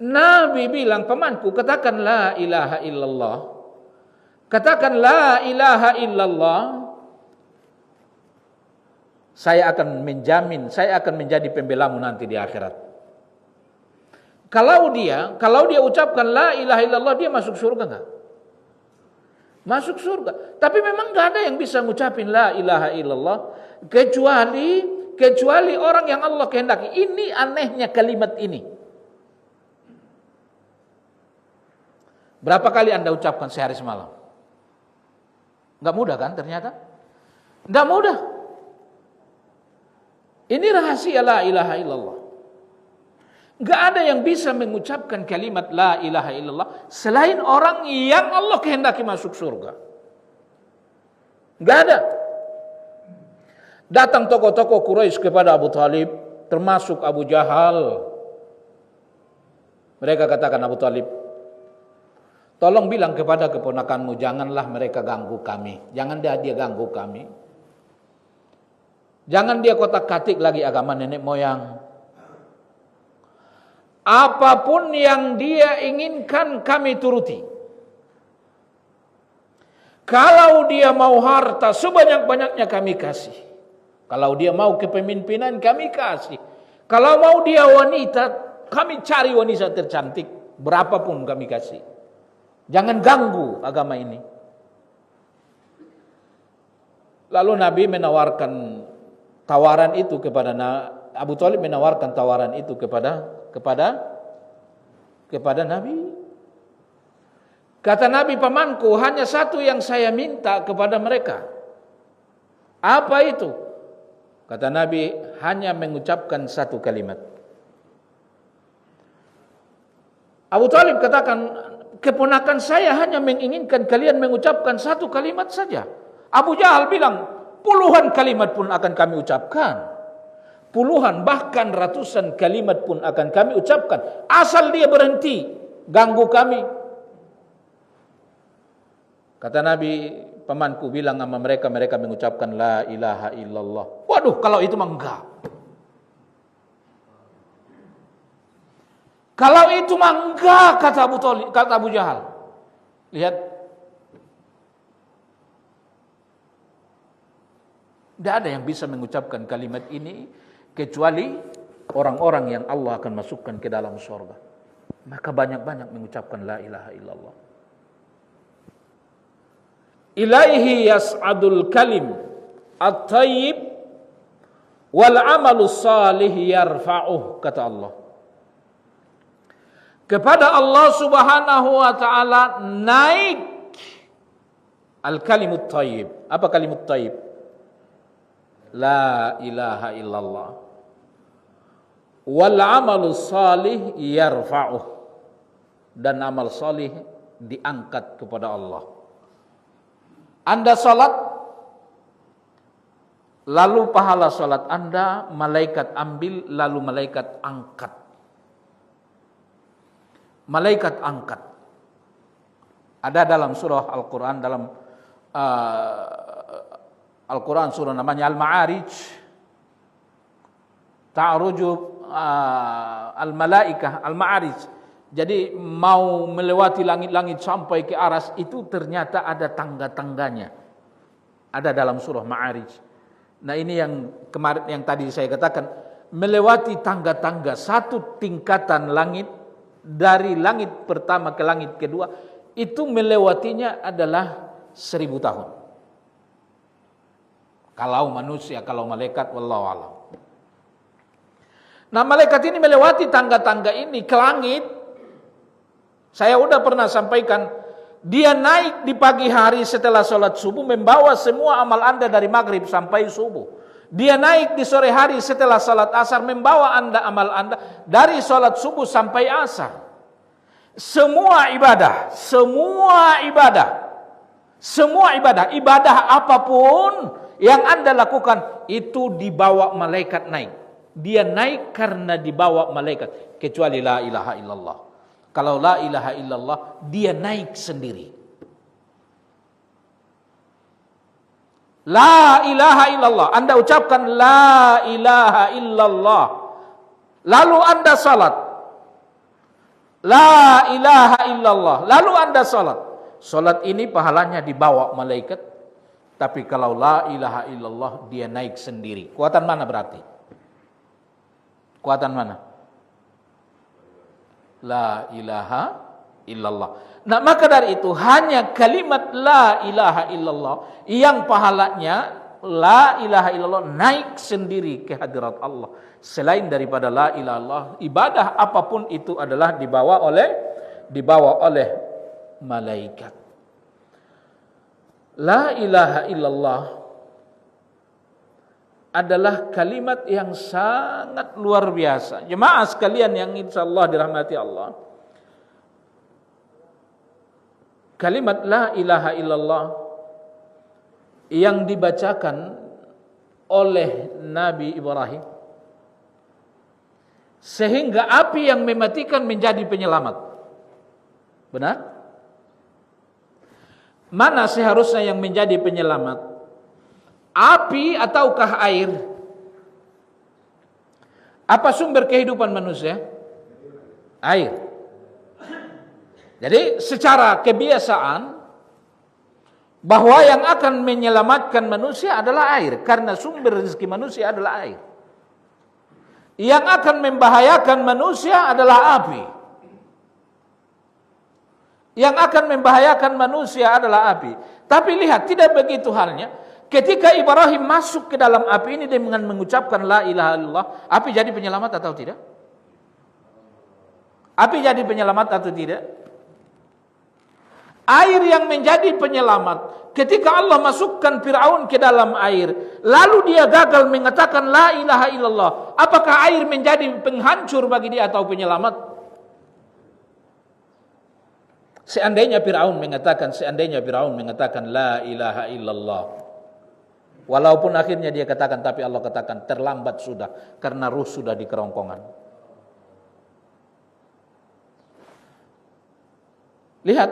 Nabi bilang, pamanku katakan la ilaha illallah. Katakan la ilaha illallah, saya akan menjamin, saya akan menjadi pembelamu nanti di akhirat. Kalau dia ucapkan la ilaha illallah, dia masuk surga enggak? Masuk surga. Tapi memang enggak ada yang bisa ngucapin la ilaha illallah kecuali orang yang Allah kehendaki. Ini anehnya kalimat ini. Berapa kali Anda ucapkan sehari semalam? Enggak mudah kan ternyata? Enggak mudah. Ini rahasia la ilaha illallah. Enggak ada yang bisa mengucapkan kalimat la ilaha illallah selain orang yang Allah kehendaki masuk surga. Enggak ada. Datang tokoh-tokoh Quraisy kepada Abu Talib, termasuk Abu Jahal. Mereka katakan, Abu Talib, tolong bilang kepada keponakanmu, janganlah mereka ganggu kami. Jangan dia ganggu kami. Jangan dia kotak-katik lagi agama nenek moyang. Apapun yang dia inginkan kami turuti. Kalau dia mau harta sebanyak-banyaknya kami kasih. Kalau dia mau kepemimpinan kami kasih. Kalau mau dia wanita, kami cari wanita tercantik. Berapapun kami kasih. Jangan ganggu agama ini. Lalu Nabi menawarkan tawaran itu kepada Abu Talib menawarkan tawaran itu kepada Nabi. Kata Nabi, pamanku, hanya satu yang saya minta kepada mereka. Apa itu? Kata Nabi, hanya mengucapkan satu kalimat. Abu Talib katakan, keponakan saya hanya menginginkan kalian mengucapkan satu kalimat saja. Abu Jahal bilang, puluhan kalimat pun akan kami ucapkan. Puluhan bahkan ratusan kalimat pun akan kami ucapkan. Asal dia berhenti ganggu kami. Kata Nabi, pamanku bilang sama mereka mengucapkan la ilaha illallah. Waduh, kalau itu mah enggak. Kalau itu mah enggak, kata Abu Jahal. Lihat. Tidak ada yang bisa mengucapkan kalimat ini kecuali orang-orang yang Allah akan masukkan ke dalam surga. Maka banyak-banyak mengucapkan la ilaha illallah. Ilaihi yas'adul kalim at-tayyib wal amalus salih yarfa'uh, kata Allah. Kepada Allah Subhanahu wa taala naik al-kalimut tayyib. Apa kalimut tayyib? La ilaha illallah. Wal amalus salih yarfa'uh. Dan amal salih diangkat kepada Allah. Anda salat, lalu pahala salat Anda malaikat ambil, lalu malaikat angkat. Malaikat angkat. Ada dalam surah Al-Quran, dalam Al-Quran surah namanya Al-Ma'arij. Ta'ruju al-malaikah Al-Ma'arij. Jadi mau melewati langit-langit sampai ke aras itu ternyata ada tangga-tangganya. Ada dalam surah Ma'arij. Nah, ini yang kemarin yang tadi saya katakan, melewati tangga-tangga satu tingkatan langit dari langit pertama ke langit kedua, itu melewatinya adalah 1000 tahun. Kalau manusia, kalau malaikat, wallahu a'lam. Nah, malaikat ini melewati tangga-tangga ini ke langit. Saya udah pernah sampaikan, dia naik di pagi hari setelah sholat subuh, membawa semua amal Anda dari maghrib sampai subuh. Dia naik di sore hari setelah sholat asar, membawa amal Anda dari sholat subuh sampai asar. Semua ibadah apapun yang Anda lakukan, itu dibawa malaikat naik. Dia naik karena dibawa malaikat, kecuali la ilaha illallah. Kalau la ilaha illallah, dia naik sendiri. La ilaha illallah. Anda ucapkan la ilaha illallah. Lalu Anda salat. La ilaha illallah. Lalu Anda salat. Salat ini pahalanya dibawa malaikat. Tapi kalau la ilaha illallah, dia naik sendiri. Kuatan mana berarti? Kuatan mana? La ilaha illallah. Nah, maka dari itu hanya kalimat la ilaha illallah yang pahalanya la ilaha illallah naik sendiri ke hadirat Allah. Selain daripada la ilaha illallah, ibadah apapun itu adalah dibawa oleh malaikat. La ilaha illallah adalah kalimat yang sangat luar biasa. Jemaah sekalian yang insyaallah dirahmati Allah. Kalimat la ilaha illallah yang dibacakan oleh Nabi Ibrahim sehingga api yang mematikan menjadi penyelamat. Benar? Mana seharusnya yang menjadi penyelamat? Api ataukah air? Apa sumber kehidupan manusia? Air. Jadi secara kebiasaan bahwa yang akan menyelamatkan manusia adalah air, karena sumber rezeki manusia adalah air. Yang akan membahayakan manusia adalah api. Yang akan membahayakan manusia adalah api. Tapi lihat, tidak begitu halnya. Ketika Ibrahim masuk ke dalam api ini dengan mengucapkan la ilaha illallah, api jadi penyelamat atau tidak? Api jadi penyelamat atau tidak? Air yang menjadi penyelamat. Ketika Allah masukkan Fir'aun ke dalam air, lalu dia gagal mengatakan la ilaha illallah, apakah air menjadi penghancur bagi dia atau penyelamat? Seandainya Fir'aun mengatakan la ilaha illallah, walaupun akhirnya dia katakan, tapi Allah katakan terlambat sudah, karena ruh sudah di kerongkongan. Lihat,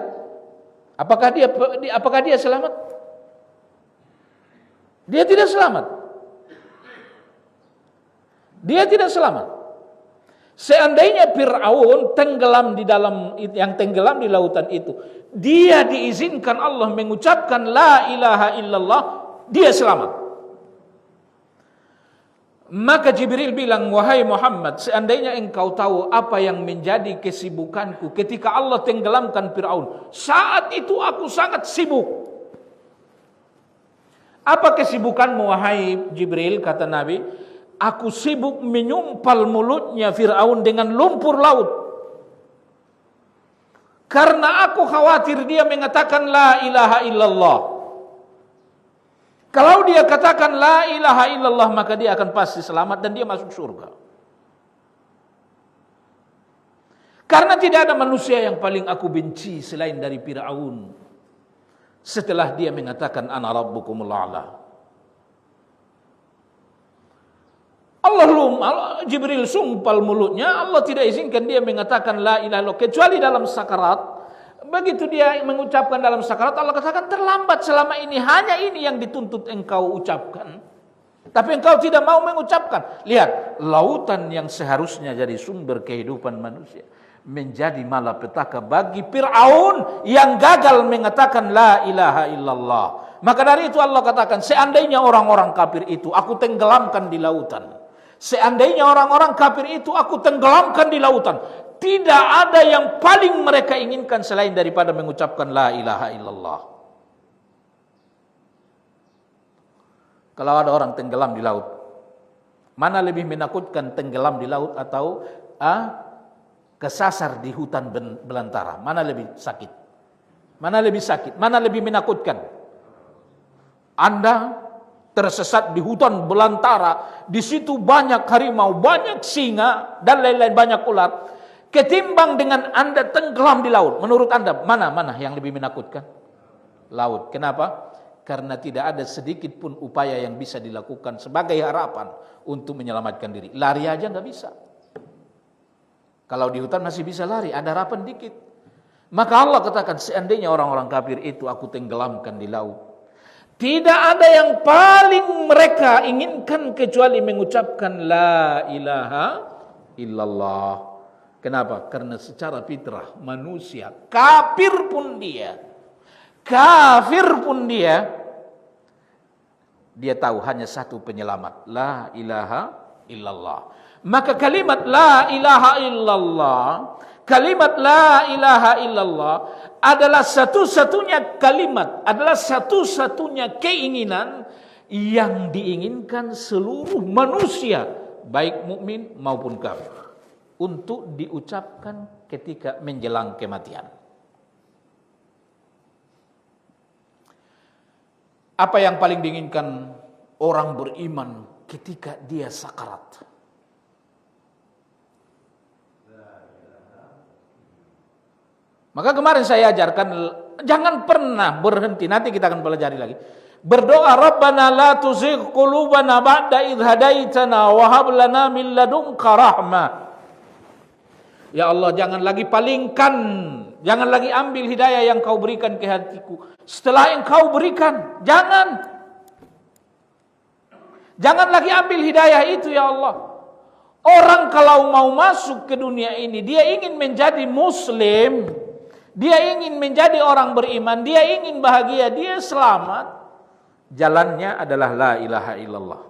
apakah dia selamat? Dia tidak selamat. Dia tidak selamat. Seandainya Fir'aun tenggelam di lautan itu, dia diizinkan Allah mengucapkan la ilaha illallah, dia selamat. Maka Jibril bilang, wahai Muhammad, seandainya engkau tahu apa yang menjadi kesibukanku ketika Allah tenggelamkan Fir'aun, saat itu aku sangat sibuk. Apa kesibukanmu wahai Jibril? Kata Nabi, aku sibuk menyumpal mulutnya Fir'aun dengan lumpur laut. Karena aku khawatir dia mengatakan la ilaha illallah. Kalau dia katakan la ilaha illallah, maka dia akan pasti selamat dan dia masuk surga. Karena tidak ada manusia yang paling aku benci selain dari Fir'aun. Setelah dia mengatakan ana rabbukumul a'la. Jibril sumpal mulutnya, Allah tidak izinkan dia mengatakan la ilaha illallah kecuali dalam sakarat. Begitu dia mengucapkan dalam sakarat, Allah katakan terlambat, selama ini hanya ini yang dituntut engkau ucapkan, tapi engkau tidak mau mengucapkan. Lihat, lautan yang seharusnya jadi sumber kehidupan manusia menjadi malapetaka bagi Fir'aun yang gagal mengatakan la ilaha illallah. Maka dari itu Allah katakan, seandainya orang-orang kafir itu aku tenggelamkan di lautan, seandainya orang-orang kafir itu aku tenggelamkan di lautan, tidak ada yang paling mereka inginkan selain daripada mengucapkan la ilaha illallah. Kalau ada orang tenggelam di laut, mana lebih menakutkan, tenggelam di laut atau kesasar di hutan belantara? Mana lebih sakit? Mana lebih sakit? Mana lebih menakutkan? Anda tersesat di hutan belantara, di situ banyak harimau, banyak singa dan lain-lain, banyak ular, ketimbang dengan Anda tenggelam di laut. Menurut Anda mana yang lebih menakutkan? Laut. Kenapa? Karena tidak ada sedikit pun upaya yang bisa dilakukan sebagai harapan untuk menyelamatkan diri. Lari aja nggak bisa. Kalau di hutan masih bisa lari, ada harapan dikit. Maka Allah katakan, seandainya orang-orang kafir itu aku tenggelamkan di laut, tidak ada yang paling mereka inginkan kecuali mengucapkan la ilaha illallah. Kenapa? Karena secara fitrah manusia, kafir pun dia tahu hanya satu penyelamat, la ilaha illallah. Maka kalimat la ilaha illallah adalah satu-satunya kalimat, adalah satu-satunya keinginan yang diinginkan seluruh manusia, baik mukmin maupun kafir, untuk diucapkan ketika menjelang kematian. Apa yang paling diinginkan orang beriman ketika dia sakarat? Maka kemarin saya ajarkan, jangan pernah berhenti, nanti kita akan pelajari lagi. Berdoa, Rabbana la tuzigh qulubana ba'da idh hadaitana wa hab lana min ladunka rahmah. Ya Allah, jangan lagi palingkan, jangan lagi ambil hidayah yang kau berikan ke hatiku setelah yang kau berikan. Jangan lagi ambil hidayah itu ya Allah. Orang kalau mau masuk ke dunia ini, dia ingin menjadi muslim, dia ingin menjadi orang beriman, dia ingin bahagia, dia selamat. Jalannya adalah la ilaha illallah.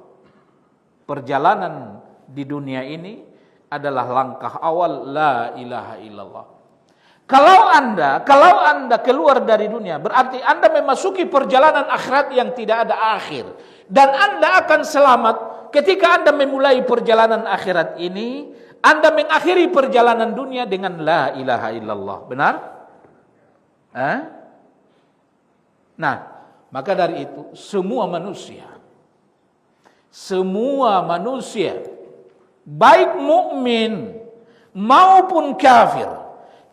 Perjalanan di dunia ini adalah langkah awal la ilaha illallah. Kalau anda keluar dari dunia, berarti anda memasuki perjalanan akhirat yang tidak ada akhir. Dan anda akan selamat ketika anda memulai perjalanan akhirat ini, anda mengakhiri perjalanan dunia dengan la ilaha illallah. Benar? Nah, maka dari itu semua manusia baik mukmin maupun kafir,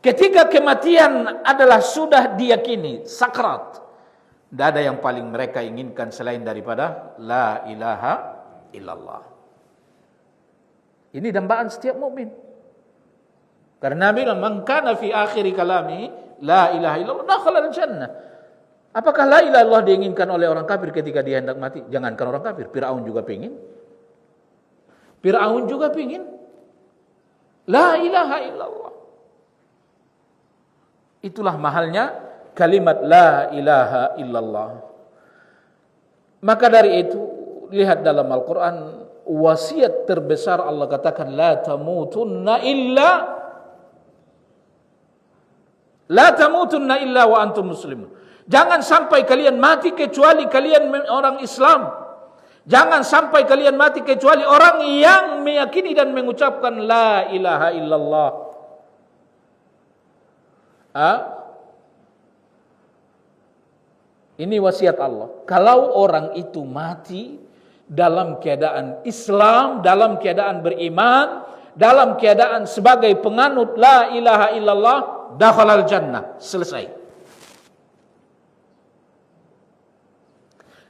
ketika kematian adalah sudah diyakini sakrat, tidak ada yang paling mereka inginkan selain daripada la ilaha illallah. Ini dambaan setiap mukmin. Karena Nabi bilang, "Man kana fi akhiri kalami la ilaha illallah dakhala al-jannah." Apakah la ilaha illallah diinginkan oleh orang kafir ketika dia hendak mati? Jangankan orang kafir, Firaun juga pingin. Firaun juga pingin la ilaha illallah. Itulah mahalnya kalimat la ilaha illallah. Maka dari itu, lihat dalam Al-Quran, wasiat terbesar Allah katakan, la tamutunna illa wa antum muslimun. Jangan sampai kalian mati kecuali kalian orang Islam. Jangan sampai kalian mati kecuali orang yang meyakini dan mengucapkan la ilaha illallah. Ini wasiat Allah. Kalau orang itu mati dalam keadaan Islam, dalam keadaan beriman, dalam keadaan sebagai penganut la ilaha illallah, dakhalal jannah. Selesai.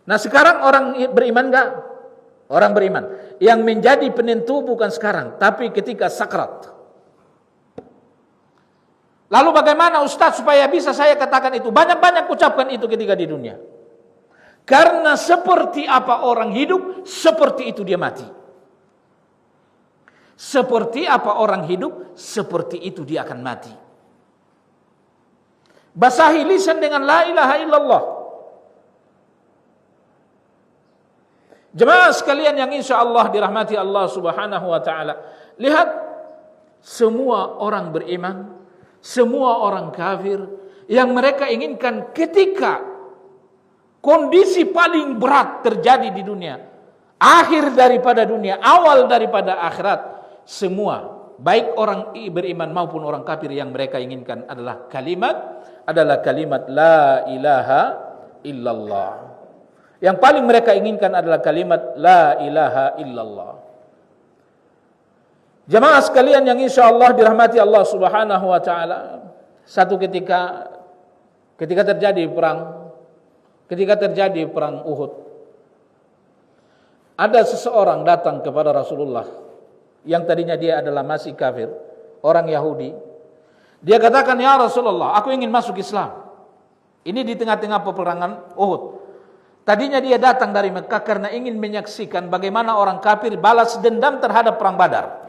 Nah, sekarang orang beriman enggak? Orang beriman. Yang menjadi penentu bukan sekarang, tapi ketika sakrat. Lalu bagaimana Ustaz supaya bisa saya katakan itu? Banyak-banyak ucapkan itu ketika di dunia. Karena seperti apa orang hidup, seperti itu dia mati. Seperti apa orang hidup, seperti itu dia akan mati. Basahi lisan dengan la ilaha illallah. Jemaah sekalian yang insya Allah dirahmati Allah subhanahu wa ta'ala. Lihat, semua orang beriman, semua orang kafir, yang mereka inginkan ketika kondisi paling berat terjadi di dunia, akhir daripada dunia, awal daripada akhirat, semua, baik orang beriman maupun orang kafir, yang mereka inginkan adalah kalimat la ilaha illallah. Yang paling mereka inginkan adalah kalimat la ilaha illallah. Jemaah sekalian yang insya Allah dirahmati Allah subhanahu wa ta'ala. Satu ketika terjadi perang Uhud, ada seseorang datang kepada Rasulullah, yang tadinya dia adalah masih kafir, orang Yahudi. Dia katakan, ya Rasulullah, aku ingin masuk Islam. Ini di tengah-tengah peperangan Uhud. Tadinya dia datang dari Mekah karena ingin menyaksikan bagaimana orang kafir balas dendam terhadap perang Badar.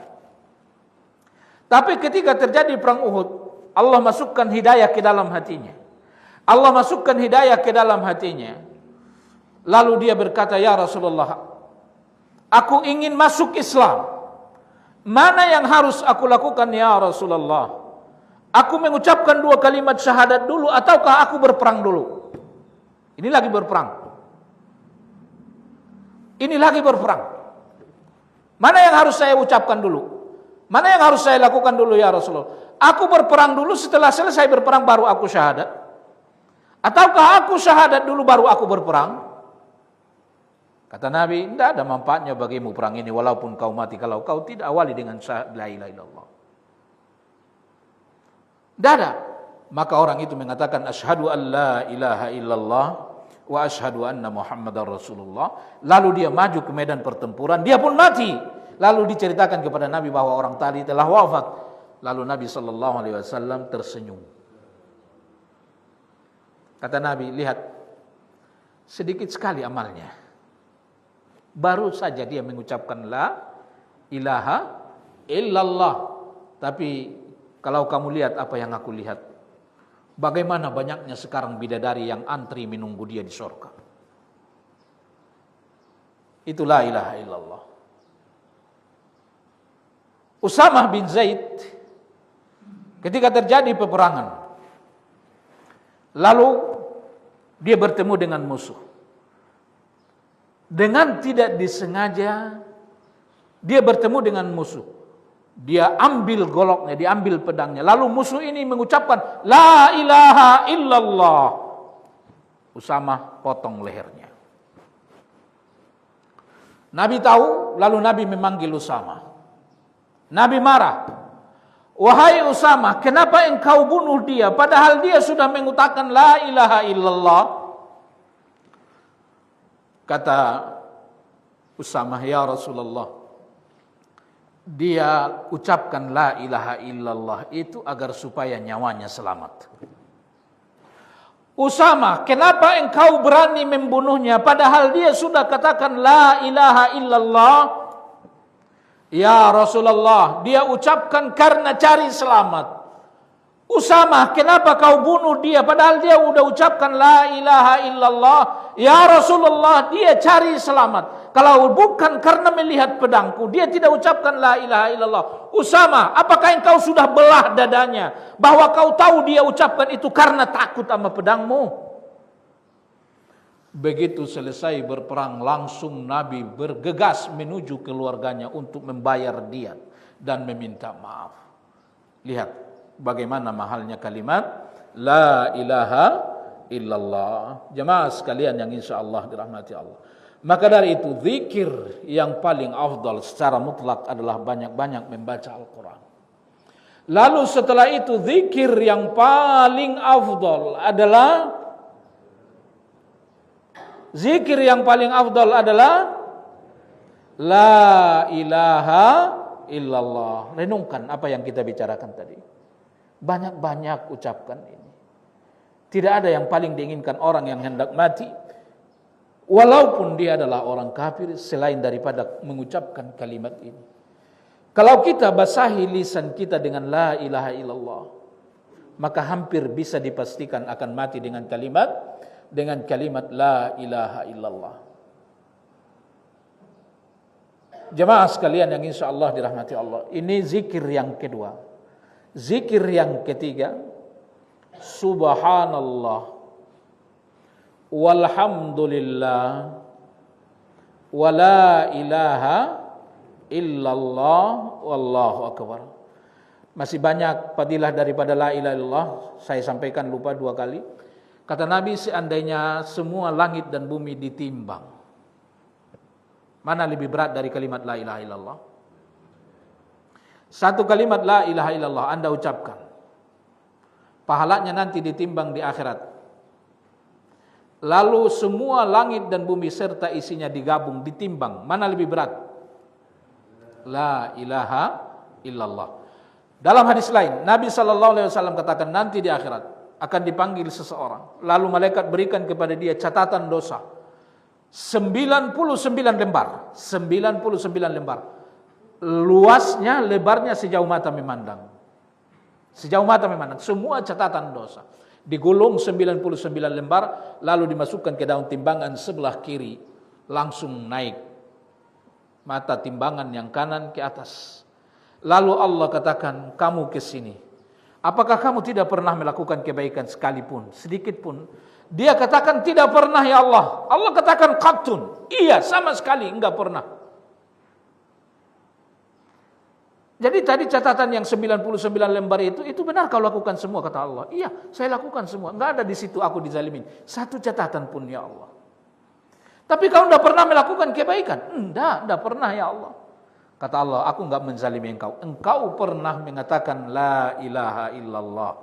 Tapi ketika terjadi perang Uhud, Allah masukkan hidayah ke dalam hatinya. Lalu dia berkata, ya Rasulullah, aku ingin masuk Islam. Mana yang harus aku lakukan ya Rasulullah? Aku mengucapkan 2 kalimat syahadat dulu ataukah aku berperang dulu? Ini lagi berperang. Mana yang harus saya ucapkan dulu? Mana yang harus saya lakukan dulu ya Rasulullah? Aku berperang dulu, setelah selesai berperang baru aku syahadat? Ataukah aku syahadat dulu baru aku berperang? Kata Nabi, tidak ada manfaatnya bagimu perang ini walaupun kau mati kalau kau tidak awali dengan syahadat la ilaha illallah. Tidak ada. Maka orang itu mengatakan asyhadu an la ilaha illallah wa asyhadu anna Muhammadar Rasulullah. Lalu dia maju ke medan pertempuran, dia pun mati. Lalu diceritakan kepada Nabi bahwa orang tadi telah wafat. Lalu Nabi SAW tersenyum. Kata Nabi, lihat, sedikit sekali amalnya. Baru saja dia mengucapkan la ilaha illallah. Tapi kalau kamu lihat apa yang aku lihat, bagaimana banyaknya sekarang bidadari yang antri menunggu dia di surga. Itu la ilaha illallah. Usamah bin Zaid ketika terjadi peperangan, lalu dia bertemu dengan musuh. Dengan tidak disengaja dia bertemu dengan musuh. Dia ambil goloknya, diambil pedangnya. Lalu musuh ini mengucapkan la ilaha illallah. Usamah potong lehernya. Nabi tahu, lalu Nabi memanggil Usamah. Nabi marah. Wahai Usamah, kenapa engkau bunuh dia padahal dia sudah mengutakan la ilaha illallah? Kata Usamah, ya Rasulullah, dia ucapkan la ilaha illallah itu agar supaya nyawanya selamat. Usamah, kenapa engkau berani membunuhnya padahal dia sudah katakan la ilaha illallah? Ya Rasulullah, dia ucapkan karena cari selamat. Usamah, kenapa kau bunuh dia padahal dia sudah ucapkan la ilaha illallah? Ya Rasulullah, dia cari selamat. Kalau bukan karena melihat pedangku, dia tidak ucapkan la ilaha illallah. Usamah, apakah engkau sudah belah dadanya bahwa kau tahu dia ucapkan itu karena takut sama pedangmu? Begitu selesai berperang, langsung Nabi bergegas menuju keluarganya untuk membayar diat dan meminta maaf. Lihat bagaimana mahalnya kalimat la ilaha illallah. Jemaah sekalian yang insyaallah dirahmati Allah. Maka dari itu zikir yang paling afdal secara mutlak adalah banyak-banyak membaca Al-Quran. Lalu setelah itu zikir yang paling afdal adalah la ilaha illallah. Renungkan apa yang kita bicarakan tadi. Banyak-banyak ucapkan ini. Tidak ada yang paling diinginkan orang yang hendak mati, walaupun dia adalah orang kafir, selain daripada mengucapkan kalimat ini. Kalau kita basahi lisan kita dengan la ilaha illallah, maka hampir bisa dipastikan akan mati dengan kalimat la ilaha illallah. Jemaah sekalian yang insyaallah dirahmati Allah, ini zikir yang kedua. Zikir yang ketiga, subhanallah walhamdulillah wa la ilaha illallah wallahu akbar. Masih banyak fadilah daripada la ilaha illallah, saya sampaikan lupa 2 kali. Kata Nabi, seandainya semua langit dan bumi ditimbang, mana lebih berat dari kalimat la ilaha illallah? Satu kalimat la ilaha illallah Anda ucapkan, pahalanya nanti ditimbang di akhirat. Lalu semua langit dan bumi serta isinya digabung, ditimbang, mana lebih berat? La ilaha illallah. Dalam hadis lain, Nabi SAW katakan nanti di akhirat akan dipanggil seseorang, lalu malaikat berikan kepada dia catatan dosa 99 lembar. 99 lembar. Luasnya, lebarnya sejauh mata memandang. Sejauh mata memandang, semua catatan dosa digulung 99 lembar, lalu dimasukkan ke daun timbangan sebelah kiri, langsung naik mata timbangan yang kanan ke atas. Lalu Allah katakan, kamu ke sini. Apakah kamu tidak pernah melakukan kebaikan sekalipun, sedikit pun? Dia katakan tidak pernah ya Allah. Allah katakan qattun, iya sama sekali enggak pernah. Jadi tadi catatan yang 99 lembar itu benar kau lakukan semua, kata Allah. Iya, saya lakukan semua. Enggak ada di situ aku dizalimin. Satu catatan pun ya Allah. Tapi kau tidak pernah melakukan kebaikan. Tidak pernah ya Allah. Kata Allah, aku enggak menzalimi engkau. Engkau pernah mengatakan la ilaha illallah.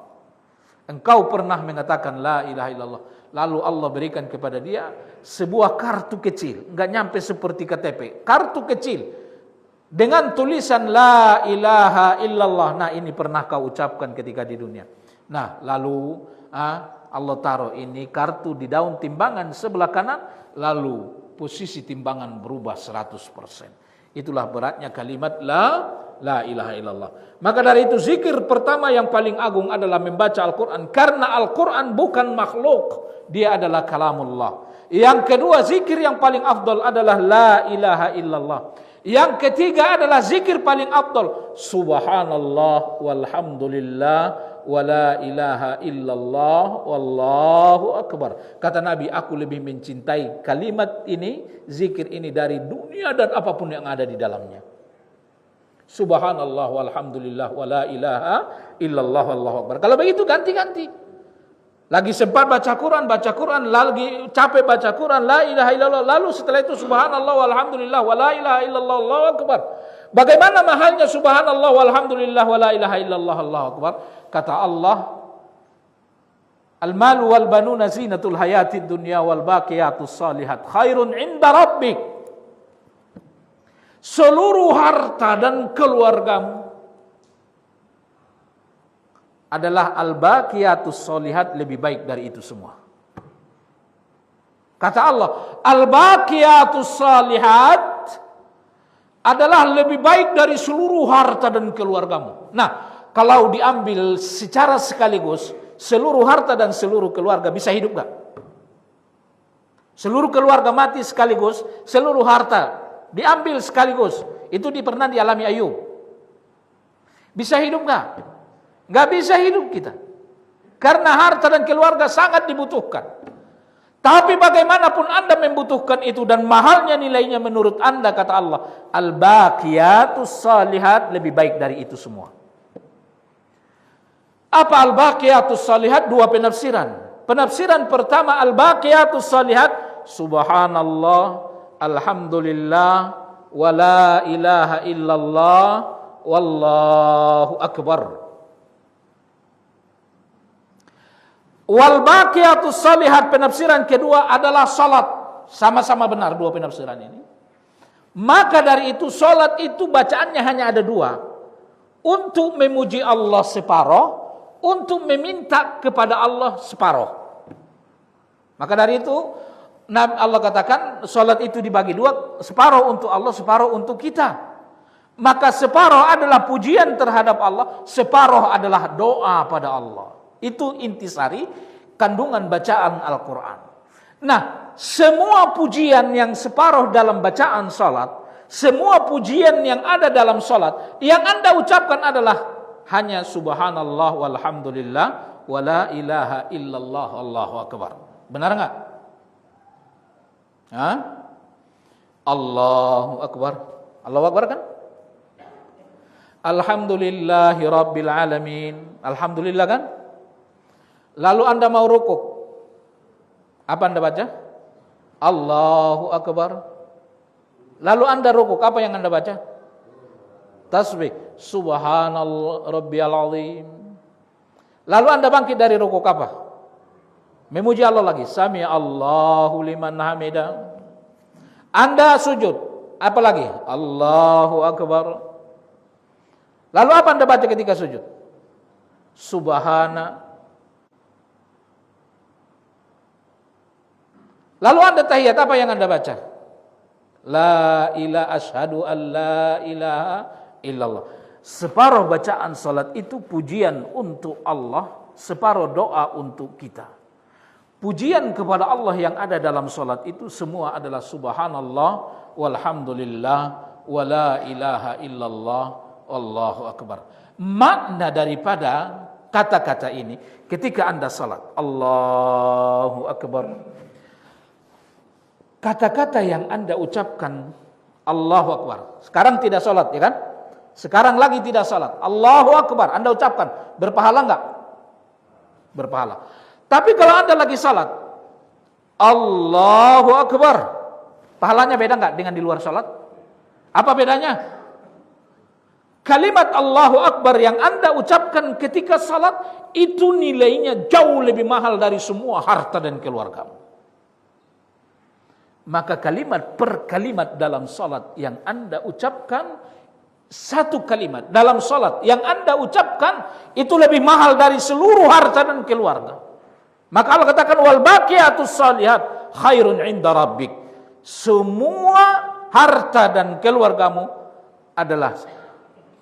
Engkau pernah mengatakan la ilaha illallah. Lalu Allah berikan kepada dia sebuah kartu kecil, enggak nyampe seperti KTP. Kartu kecil dengan tulisan la ilaha illallah. Nah, ini pernah kau ucapkan ketika di dunia. Nah, lalu Allah taruh ini kartu di daun timbangan sebelah kanan, lalu posisi timbangan berubah 100%. Itulah beratnya kalimat la ilaha illallah. Maka dari itu zikir pertama yang paling agung adalah membaca Al-Quran. Karena Al-Quran bukan makhluk, dia adalah kalamullah. Yang kedua, zikir yang paling afdal adalah la ilaha illallah. Yang ketiga adalah zikir paling afdal, subhanallah walhamdulillah wa la ilaha illallah wallahu akbar. Kata Nabi, aku lebih mencintai kalimat ini, zikir ini dari dunia dan apapun yang ada di dalamnya. Subhanallah walhamdulillah wa la ilaha illallah wallahu akbar. Kalau begitu ganti-ganti. Lagi sempat baca Quran, lagi capek baca Quran, la ilaha illallah. Lalu setelah itu subhanallah walhamdulillah wa la ilaha illallah wallahu akbar. Bagaimana mahalnya subhanallah walhamdulillah wa la ilaha illallah wallahu akbar? Kata Allah, al-malu wal banuna zinatul hayatid dunya wal baqiyatus salihat khairun inda rabbik. Seluruh harta dan keluargamu adalah al-baqiyatus sholihat, lebih baik dari itu semua. Kata Allah, al-baqiyatus sholihat adalah lebih baik dari seluruh harta dan keluargamu. Nah, kalau diambil secara sekaligus, seluruh harta dan seluruh keluarga bisa hidup gak? Seluruh keluarga mati sekaligus, seluruh harta diambil sekaligus. Itu pernah dialami Ayub. Bisa hidup gak? Gak bisa hidup kita. Karena harta dan keluarga sangat dibutuhkan. Tapi bagaimanapun Anda membutuhkan itu dan mahalnya nilainya menurut Anda, kata Allah, al-baqiyatus salihat lebih baik dari itu semua. Apa al-baqiyatus salihat? Dua penafsiran. Penafsiran pertama, al-baqiyatus salihat, subhanallah, alhamdulillah, wa la ilaha illallah, wallahu akbar. Wal baqiyatus salihat, penafsiran kedua adalah salat. Sama-sama benar dua penafsiran ini. Maka dari itu salat itu bacaannya hanya ada dua. Untuk memuji Allah separuh, untuk meminta kepada Allah separuh. Maka dari itu Allah katakan salat itu dibagi dua, separuh untuk Allah, separuh untuk kita. Maka separuh adalah pujian terhadap Allah, separuh adalah doa pada Allah. Itu intisari kandungan bacaan Al-Quran. Nah, semua pujian yang separuh dalam bacaan salat, semua pujian yang ada dalam salat, yang Anda ucapkan adalah hanya subhanallah walhamdulillah wa la ilaha illallah wallahu akbar. Benar enggak? Allahu akbar. Allahu akbar kan? Alhamdulillahi rabbil alamin. Alhamdulillah kan? Lalu Anda mau rukuk, apa Anda baca? Allahu akbar. Lalu Anda rukuk, apa yang Anda baca? Tasbih, subhanallah rabbiyal azim. Lalu Anda bangkit dari rukuk, apa? Memuji Allah lagi, sami Allahu liman hamidah. Anda sujud, apa lagi? Allahu akbar. Lalu apa Anda baca ketika sujud? Subhana. Lalu Anda tahiyat, apa yang Anda baca? La ilaha asyhadu an la ilaha illallah. Separuh bacaan salat itu pujian untuk Allah, separuh doa untuk kita. Pujian kepada Allah yang ada dalam salat itu semua adalah subhanallah walhamdulillah wa la ilaha illallah wallahu akbar. Makna daripada kata-kata ini ketika Anda salat, Allahu akbar. Kata-kata yang Anda ucapkan Allahu Akbar. Sekarang tidak salat, ya kan? Sekarang lagi tidak salat. Allahu Akbar, Anda ucapkan. Berpahala enggak? Berpahala. Tapi kalau Anda lagi salat, Allahu Akbar. Pahalanya beda nggak dengan di luar sholat? Apa bedanya? Kalimat Allahu Akbar yang Anda ucapkan ketika salat itu nilainya jauh lebih mahal dari semua harta dan keluargamu. Maka kalimat per kalimat dalam salat yang Anda ucapkan, satu kalimat dalam salat yang Anda ucapkan itu lebih mahal dari seluruh harta dan keluarga. Maka Allah katakan wal baqiyatus shalihat khairun 'inda rabbik. Semua harta dan keluargamu adalah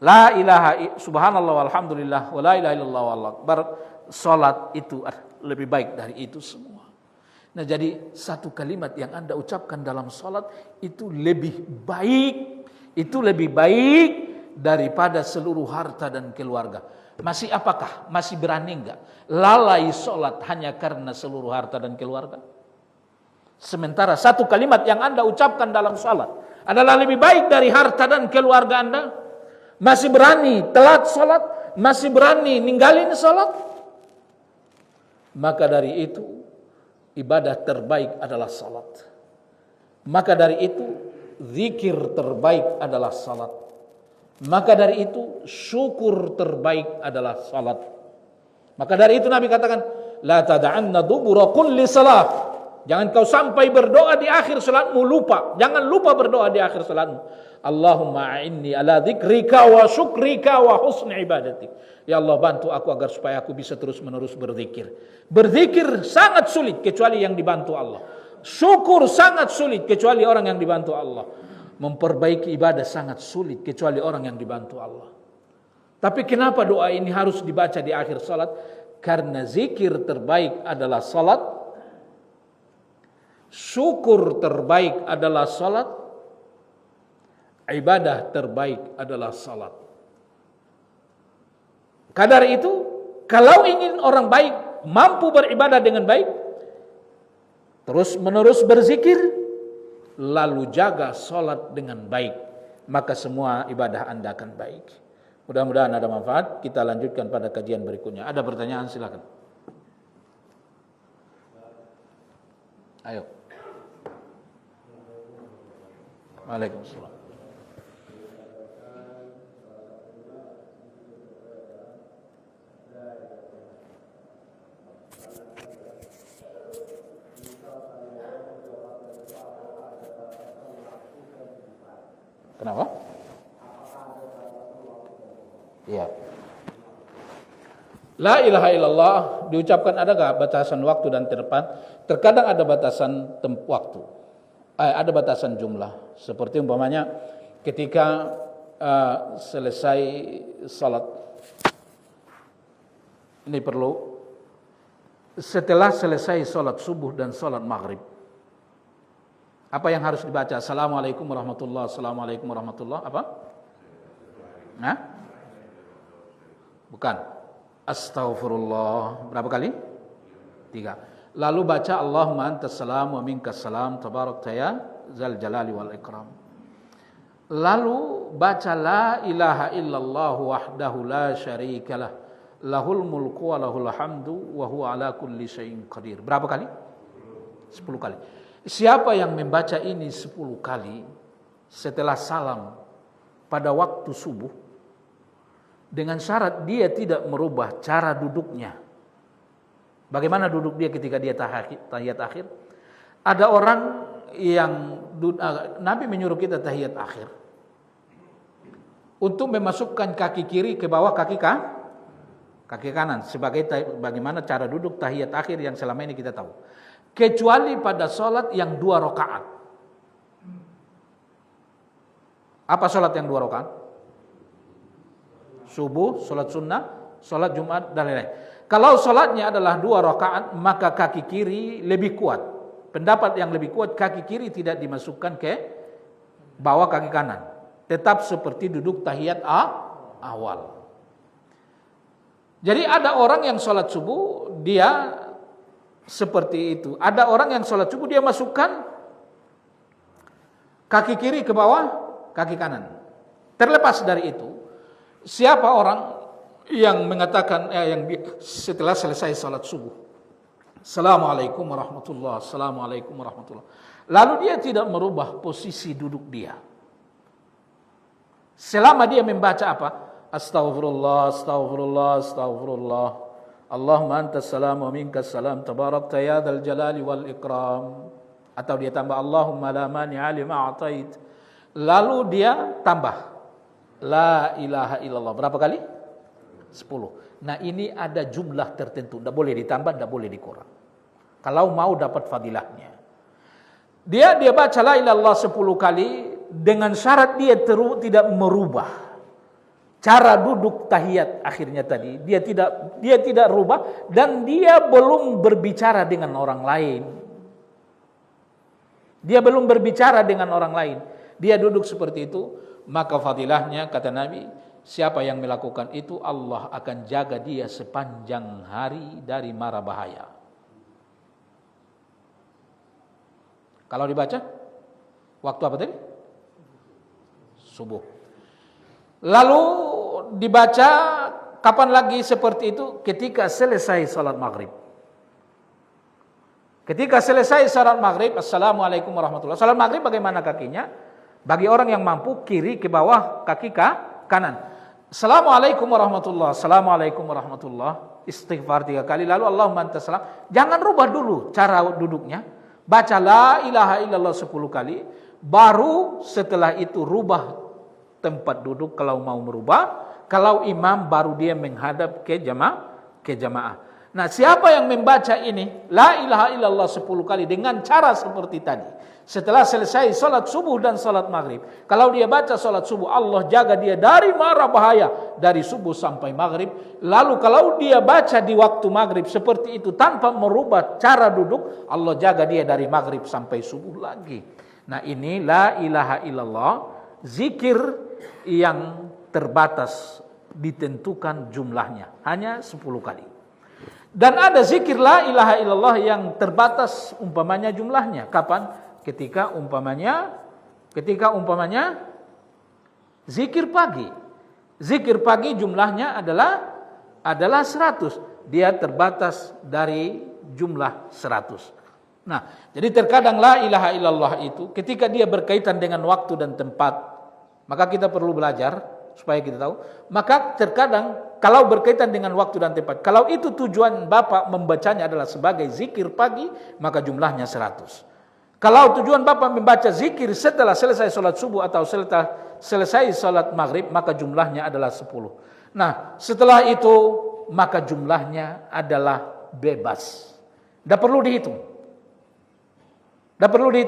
la ilaha subhanallah walhamdulillah wa la ilaha illallah wallahu akbar. Salat itu lebih baik dari itu semua. Nah, jadi satu kalimat yang Anda ucapkan dalam salat itu lebih baik, daripada seluruh harta dan keluarga. Masih apakah? Masih berani enggak lalai salat hanya karena seluruh harta dan keluarga? Sementara satu kalimat yang Anda ucapkan dalam salat adalah lebih baik dari harta dan keluarga Anda. Masih berani telat salat, masih berani ninggalin salat. Maka dari itu ibadah terbaik adalah salat. Maka dari itu zikir terbaik adalah salat. Maka dari itu syukur terbaik adalah salat. Maka dari itu Nabi katakan, la tada'anna dubura kulli salat. Jangan kau sampai berdoa di akhir salatmu lupa. Jangan lupa berdoa di akhir salatmu. Allahumma a'inni ala dzikrika wa syukrika wa husni ibadatik. Ya Allah, bantu aku agar supaya aku bisa terus-menerus berzikir. Berzikir sangat sulit kecuali yang dibantu Allah. Syukur sangat sulit kecuali orang yang dibantu Allah. Memperbaiki ibadah sangat sulit kecuali orang yang dibantu Allah. Tapi kenapa doa ini harus dibaca di akhir salat? Karena zikir terbaik adalah salat, syukur terbaik adalah salat, ibadah terbaik adalah salat. Kadar itu, kalau ingin orang baik mampu beribadah dengan baik, terus menerus berzikir, lalu jaga salat dengan baik, maka semua ibadah Anda akan baik. Mudah-mudahan ada manfaat. Kita lanjutkan pada kajian berikutnya. Ada pertanyaan, silakan. Ayo. Waalaikumsalam. Kenapa? Iya. La ilaha illallah diucapkan ada gak batasan waktu dan tempat? Terkadang ada batasan waktu. Ada batasan jumlah. Seperti umpamanya ketika selesai salat. Ini perlu. Setelah selesai salat subuh dan salat maghrib. Apa yang harus dibaca? Assalamualaikum warahmatullahi wabarakatuh. Assalamualaikum warahmatullahi apa? Nah? Bukan. Astaghfirullah. Berapa kali? 3. Lalu baca Allahumma antas salam wa minkas salam tabarakta ya zal jalali wal ikram. Lalu baca la ilaha illallah wahdahu la syarikalah lahul mulku wa lahul hamdu wa huwa ala kulli syai'in qadir. Berapa kali? 10 kali. Siapa yang membaca ini 10 kali setelah salam pada waktu subuh, dengan syarat dia tidak merubah cara duduknya. Bagaimana duduk dia ketika dia tahiyat akhir? Ada orang yang Nabi menyuruh kita tahiyat akhir untuk memasukkan kaki kiri ke bawah kaki kanan sebagai bagaimana cara duduk tahiyat akhir yang selama ini kita tahu. Kecuali pada salat yang 2 rakaat. Apa salat yang 2 rakaat? Subuh, salat sunnah, salat Jumat dan lain-lain. Kalau salatnya adalah 2 rakaat, maka kaki kiri lebih kuat. Pendapat yang lebih kuat, kaki kiri tidak dimasukkan ke bawah kaki kanan. Tetap seperti duduk tahiyat awal. Jadi ada orang yang salat subuh dia seperti itu. Ada orang yang sholat subuh dia masukkan kaki kiri ke bawah kaki kanan. Terlepas dari itu, siapa orang yang mengatakan yang setelah selesai sholat subuh, Assalamualaikum warahmatullahi wabarakatuh, Assalamualaikum warahmatullahi wabarakatuh, lalu dia tidak merubah posisi duduk dia. Selama dia membaca apa? Astaghfirullah, astaghfirullah, astaghfirullah. Allahumma antas salam wa minkas salam, tabarakta ya dzal jalali wal ikram. Atau dia tambah Allahumma la mani'a lima a'tait. Lalu dia tambah la ilaha illallah. Berapa kali? 10. Nah, ini ada jumlah tertentu, tidak boleh ditambah, tidak boleh dikurang. Kalau mau dapat fadilahnya. Dia baca la ilaha illallah 10 kali dengan syarat dia tidak merubah cara duduk tahiyat akhirnya tadi. Dia tidak rubah dan dia belum berbicara dengan orang lain. Dia belum berbicara dengan orang lain. Dia duduk seperti itu, maka fadilahnya kata Nabi, siapa yang melakukan itu Allah akan jaga dia sepanjang hari dari mara bahaya. Kalau dibaca waktu apa tadi? Subuh. Lalu dibaca kapan lagi seperti itu? Ketika selesai salat maghrib. Ketika selesai salat maghrib, assalamualaikum warahmatullahi wabarakatuh. Salat maghrib bagaimana kakinya? Bagi orang yang mampu, kiri ke bawah, kaki ke kanan. Assalamualaikum warahmatullahi wabarakatuh. Assalamualaikum warahmatullahi wabarakatuh. Istighfar 3 kali. Lalu Allahumma antas salam. Jangan rubah dulu cara duduknya. Baca la ilaha illallah 10 kali. Baru setelah itu rubah tempat duduk kalau mau merubah. Kalau imam baru dia menghadap ke jamaah. Nah, siapa yang membaca ini la ilaha illallah 10 kali dengan cara seperti tadi, setelah selesai salat subuh dan salat maghrib, kalau dia baca salat subuh, Allah jaga dia dari mara bahaya dari subuh sampai maghrib. Lalu kalau dia baca di waktu maghrib seperti itu tanpa merubah cara duduk, Allah jaga dia dari maghrib sampai subuh lagi. Nah, ini la ilaha illallah, zikir yang terbatas, ditentukan jumlahnya hanya 10 kali. Dan ada zikir la ilaha illallah yang terbatas umpamanya jumlahnya. Kapan? Ketika umpamanya zikir pagi. Zikir pagi jumlahnya adalah 100. Dia terbatas dari jumlah 100. Nah, jadi terkadang la ilaha illallah itu ketika dia berkaitan dengan waktu dan tempat, maka kita perlu belajar supaya kita tahu. Maka terkadang kalau berkaitan dengan waktu dan tempat, kalau itu tujuan Bapak membacanya adalah sebagai zikir pagi, maka jumlahnya 100. Kalau tujuan Bapak membaca zikir setelah selesai sholat subuh atau selesai sholat maghrib, maka jumlahnya adalah 10. Nah, setelah itu, maka jumlahnya adalah bebas. Tidak perlu dihitung.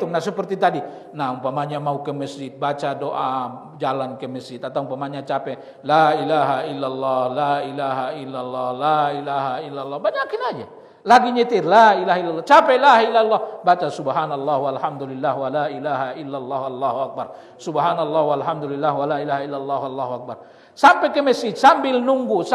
Nah, seperti tadi. Nah, umpamanya mau ke masjid, baca doa, jalan ke masjid. Atau umpamanya capek. La ilaha illallah, la ilaha illallah, la ilaha illallah. Banyakin aja. Lagi nyetir, la ilaha illallah. Capek, la ilaha illallah. Baca subhanallah walhamdulillah wa la ilaha illallah Allahu akbar. Subhanallah walhamdulillah wa la ilaha illallah Allahu akbar. Sampai ke masjid sambil nunggu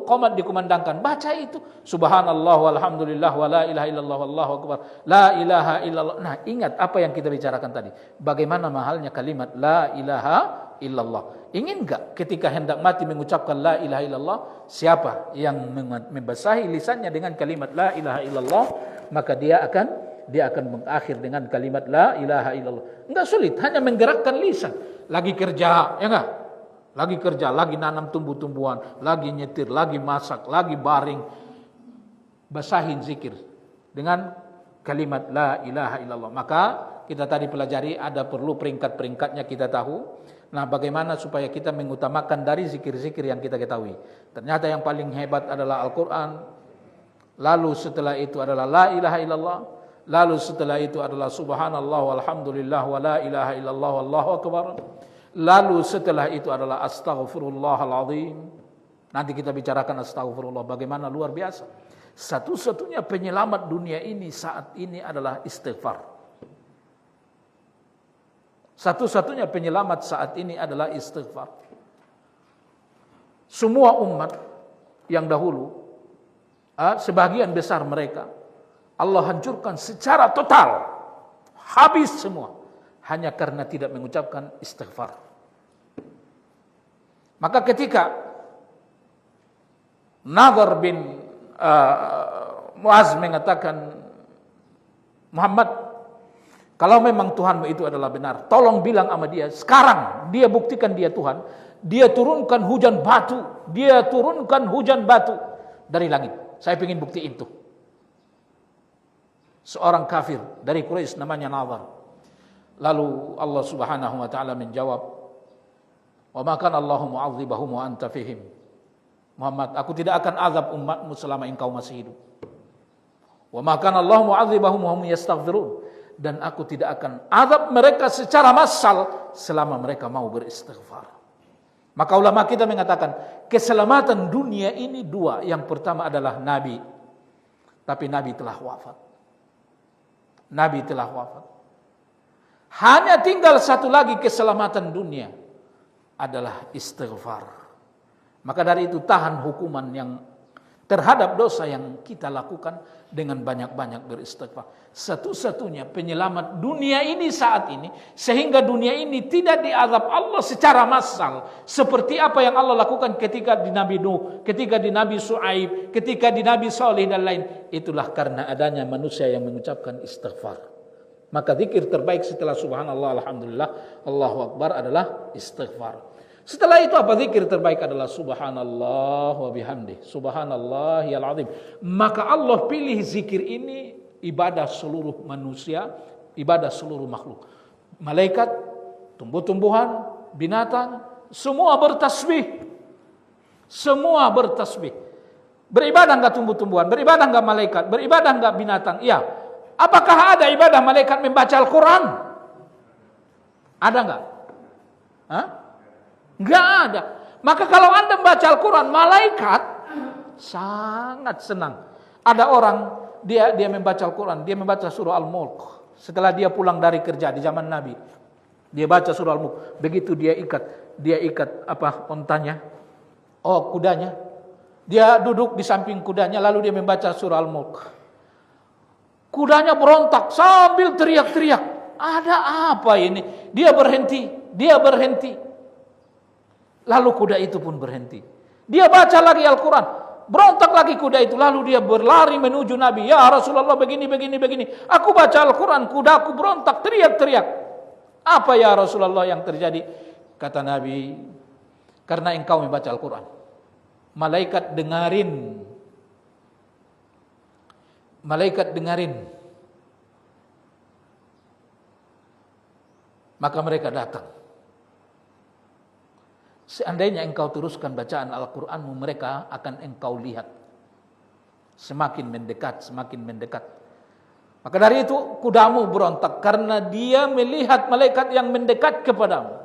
qomat dikumandangkan, baca itu subhanallah walhamdulillah wa la ilaha illallah Allahu akbar, la ilaha illallah. Nah, ingat apa yang kita bicarakan tadi, bagaimana mahalnya kalimat la ilaha illallah. Ingin enggak ketika hendak mati mengucapkan la ilaha illallah, siapa yang membasahi lisannya dengan kalimat la ilaha illallah, maka dia akan mengakhir dengan kalimat la ilaha illallah. Enggak sulit, hanya menggerakkan lisan. Lagi kerja, ya enggak? Lagi kerja, lagi nanam tumbuh-tumbuhan, lagi nyetir, lagi masak, lagi baring. Basahin zikir dengan kalimat la ilaha illallah. Maka kita tadi pelajari ada perlu peringkat-peringkatnya kita tahu. Nah, bagaimana supaya kita mengutamakan dari zikir-zikir yang kita ketahui. Ternyata yang paling hebat adalah Al-Quran. Lalu setelah itu adalah la ilaha illallah. Lalu setelah itu adalah subhanallah walhamdulillah wa la ilaha illallah wallahu akbar. Lalu setelah itu adalah astaghfirullahaladzim. Nanti kita bicarakan astaghfirullah bagaimana luar biasa. Satu-satunya penyelamat dunia ini saat ini adalah istighfar. Satu-satunya penyelamat saat ini adalah istighfar. Semua umat yang dahulu, sebagian besar mereka, Allah hancurkan secara total. Habis semua. Hanya karena tidak mengucapkan istighfar. Maka ketika Nadhr bin Muaz mengatakan, Muhammad, Kalau memang Tuhanmu itu adalah benar, tolong bilang sama dia, sekarang dia buktikan dia Tuhan, dia turunkan hujan batu, dari langit. Saya ingin buktiin itu. Seorang kafir dari Quraisy namanya Nadhar. Lalu Allah Subhanahu wa taala menjawab, "Wa ma kana Allahu mu'adzibahum wa anta fihim." Muhammad, aku tidak akan azab umatmu selama engkau masih hidup. Wa ma kana Allahu mu'adzibahum wa hum yastaghfirun. Dan aku tidak akan azab mereka secara massal selama mereka mau beristighfar. Maka ulama kita mengatakan keselamatan dunia ini dua. Yang pertama adalah Nabi. Tapi Nabi telah wafat. Hanya tinggal satu lagi keselamatan dunia adalah istighfar. Maka dari itu tahan hukuman yang terhadap dosa yang kita lakukan dengan banyak-banyak beristighfar. Satu-satunya penyelamat dunia ini saat ini, sehingga dunia ini tidak diazab Allah secara massal seperti apa yang Allah lakukan ketika di Nabi Nuh, ketika di Nabi Shu'aib, ketika di Nabi Saleh dan lain. Itulah karena adanya manusia yang mengucapkan istighfar. Maka zikir terbaik setelah subhanallah, alhamdulillah, Allahu Akbar adalah istighfar. Setelah itu apa zikir terbaik adalah subhanallah wa bihamdih, subhanallahil azim. Maka Allah pilih zikir ini ibadah seluruh manusia, ibadah seluruh makhluk. Malaikat, tumbuh-tumbuhan, binatang, semua bertasbih. Semua bertasbih. Beribadah enggak tumbuh-tumbuhan, beribadah enggak malaikat, beribadah enggak binatang? Iya. Apakah ada ibadah malaikat membaca Al-Quran? Ada enggak? Hah? Enggak ada. Maka kalau Anda membaca Al-Quran, malaikat sangat senang. Ada orang dia membaca Al-Quran, dia membaca surah Al-Mulk. Setelah dia pulang dari kerja di zaman Nabi, dia baca surah Al-Mulk. Begitu dia ikat ontanya, kudanya. Dia duduk di samping kudanya, lalu dia membaca surah Al-Mulk. Kudanya berontak sambil teriak-teriak. Ada apa ini? Dia berhenti. Lalu kuda itu pun berhenti. Dia baca lagi Al-Quran. Berontak lagi kuda itu. Lalu dia berlari menuju Nabi. Ya Rasulullah begini. Aku baca Al-Quran. Kudaku berontak teriak-teriak. Apa ya Rasulullah yang terjadi? Kata Nabi, karena engkau membaca Al-Quran. Malaikat dengarin. Maka mereka datang. Seandainya engkau teruskan bacaan Al-Quranmu, mereka akan engkau lihat. Semakin mendekat. Maka dari itu kudamu berontak karena dia melihat malaikat yang mendekat kepadamu.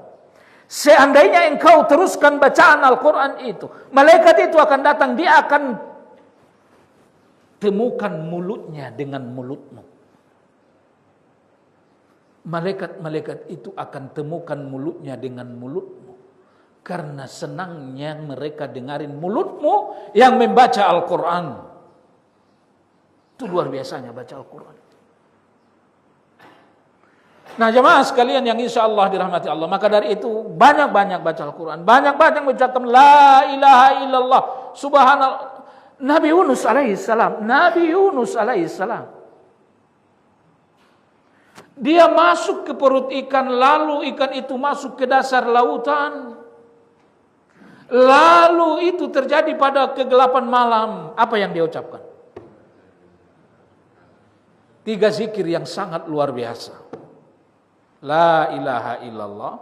Seandainya engkau teruskan bacaan Al-Quran itu, malaikat itu akan datang, dia akan temukan mulutnya dengan mulutmu. Malaikat itu akan temukan mulutnya dengan mulutmu. Karena senangnya mereka dengarin mulutmu yang membaca Al-Quran. Itu luar biasanya baca Al-Quran. Nah jemaah sekalian yang insya Allah dirahmati Allah. Maka dari itu banyak-banyak baca Al-Quran. Banyak-banyak mengucapkan La ilaha illallah. Subhanallah. Nabi Yunus alaihissalam. Dia masuk ke perut ikan. Lalu ikan itu masuk ke dasar lautan. Lalu itu terjadi pada kegelapan malam. Apa yang dia ucapkan? 3 zikir yang sangat luar biasa. La ilaha illallah,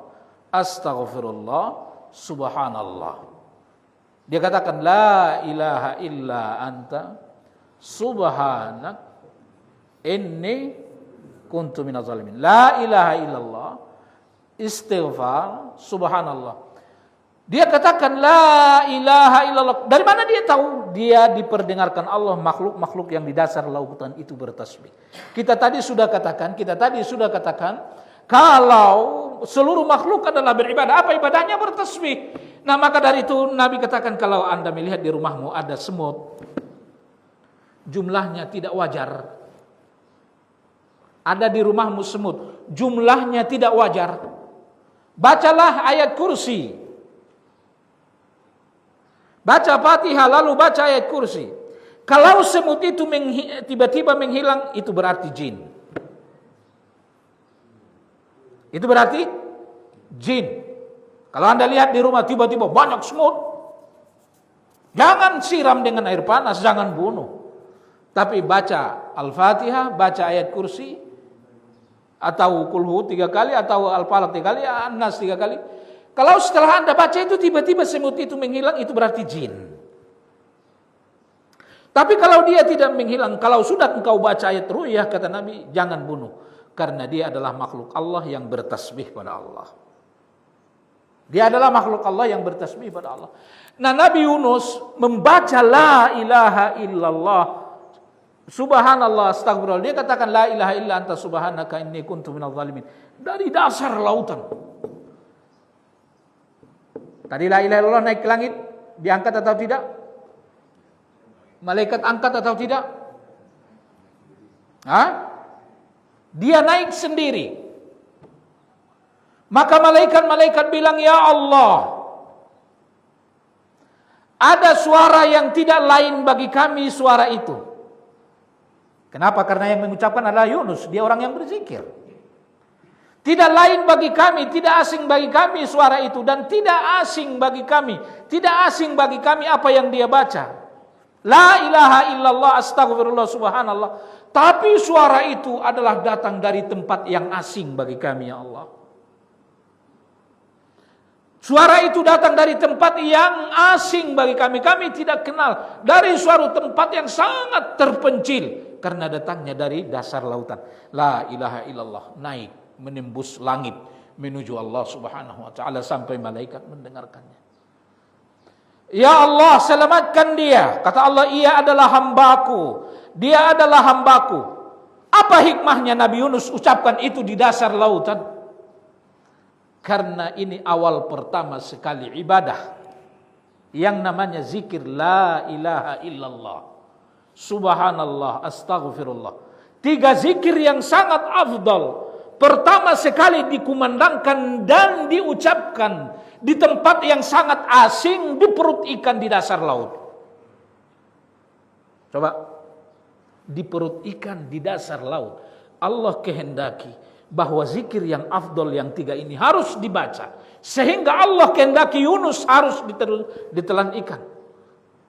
astaghfirullah, subhanallah. Dia katakan la ilaha illa anta, subhanak, inni kuntu minaz zalimin. La ilaha illallah, istighfar, subhanallah. Dia katakan la ilaha illallah. Dari mana dia tahu? Dia diperdengarkan Allah makhluk-makhluk yang di dasar lautan itu bertasbih. Kita tadi sudah katakan kalau seluruh makhluk adalah beribadah, apa ibadahnya? Bertasbih. Nah, maka dari itu Nabi katakan kalau Anda melihat di rumahmu ada semut, jumlahnya tidak wajar. Ada di rumahmu semut, jumlahnya tidak wajar. Bacalah ayat kursi. Baca Fatihah lalu baca ayat kursi. Kalau semut itu tiba-tiba menghilang, itu berarti jin. Itu berarti jin. Kalau Anda lihat di rumah tiba-tiba banyak semut, jangan siram dengan air panas, jangan bunuh. Tapi baca Al-Fatihah, baca ayat kursi, atau kulhu 3 kali, atau Al-Falaq 3 kali, An-Nas 3 kali. Kalau setelah Anda baca itu tiba-tiba semut itu menghilang, itu berarti jin. Tapi kalau dia tidak menghilang, kalau sudah engkau baca ayat ru'yah, kata Nabi, jangan bunuh. Karena dia adalah makhluk Allah yang bertasbih pada Allah. Dia adalah makhluk Allah yang bertasbih pada Allah. Nah, Nabi Yunus membaca la ilaha illallah, subhanallah, astagfirullah. Dia katakan la ilaha illa anta subhanaka inni kuntu minadh dhalimin. Dari dasar lautan. Tadi la ilaha illallah naik ke langit, diangkat atau tidak? Malaikat angkat atau tidak? Dia naik sendiri. Maka malaikat-malaikat bilang, ya Allah, ada suara yang tidak lain bagi kami suara itu. Kenapa? Karena yang mengucapkan adalah Yunus, dia orang yang berzikir. Tidak lain bagi kami, tidak asing bagi kami suara itu, dan tidak asing bagi kami apa yang dia baca. La ilaha illallah, astagfirullah, subhanallah. Tapi suara itu adalah datang dari tempat yang asing bagi kami, ya Allah. Suara itu datang dari tempat yang asing bagi kami. Kami tidak kenal. Dari suatu tempat yang sangat terpencil. Karena datangnya dari dasar lautan. La ilaha illallah. Naik, menembus langit. Menuju Allah subhanahu wa ta'ala. Sampai malaikat mendengarkannya. Ya Allah, selamatkan dia. Kata Allah, ia adalah hambaku. Dia adalah hambaku. Apa hikmahnya Nabi Yunus ucapkan itu di dasar lautan? Karena ini awal pertama sekali ibadah. Yang namanya zikir la ilaha illallah, subhanallah, astaghfirullah. 3 zikir yang sangat afdal. Pertama sekali dikumandangkan dan diucapkan di tempat yang sangat asing, di perut ikan di dasar laut. Coba, di perut ikan di dasar laut. Allah kehendaki bahwa zikir yang afdol yang 3 ini harus dibaca. Sehingga Allah kehendaki Yunus harus ditelan ikan.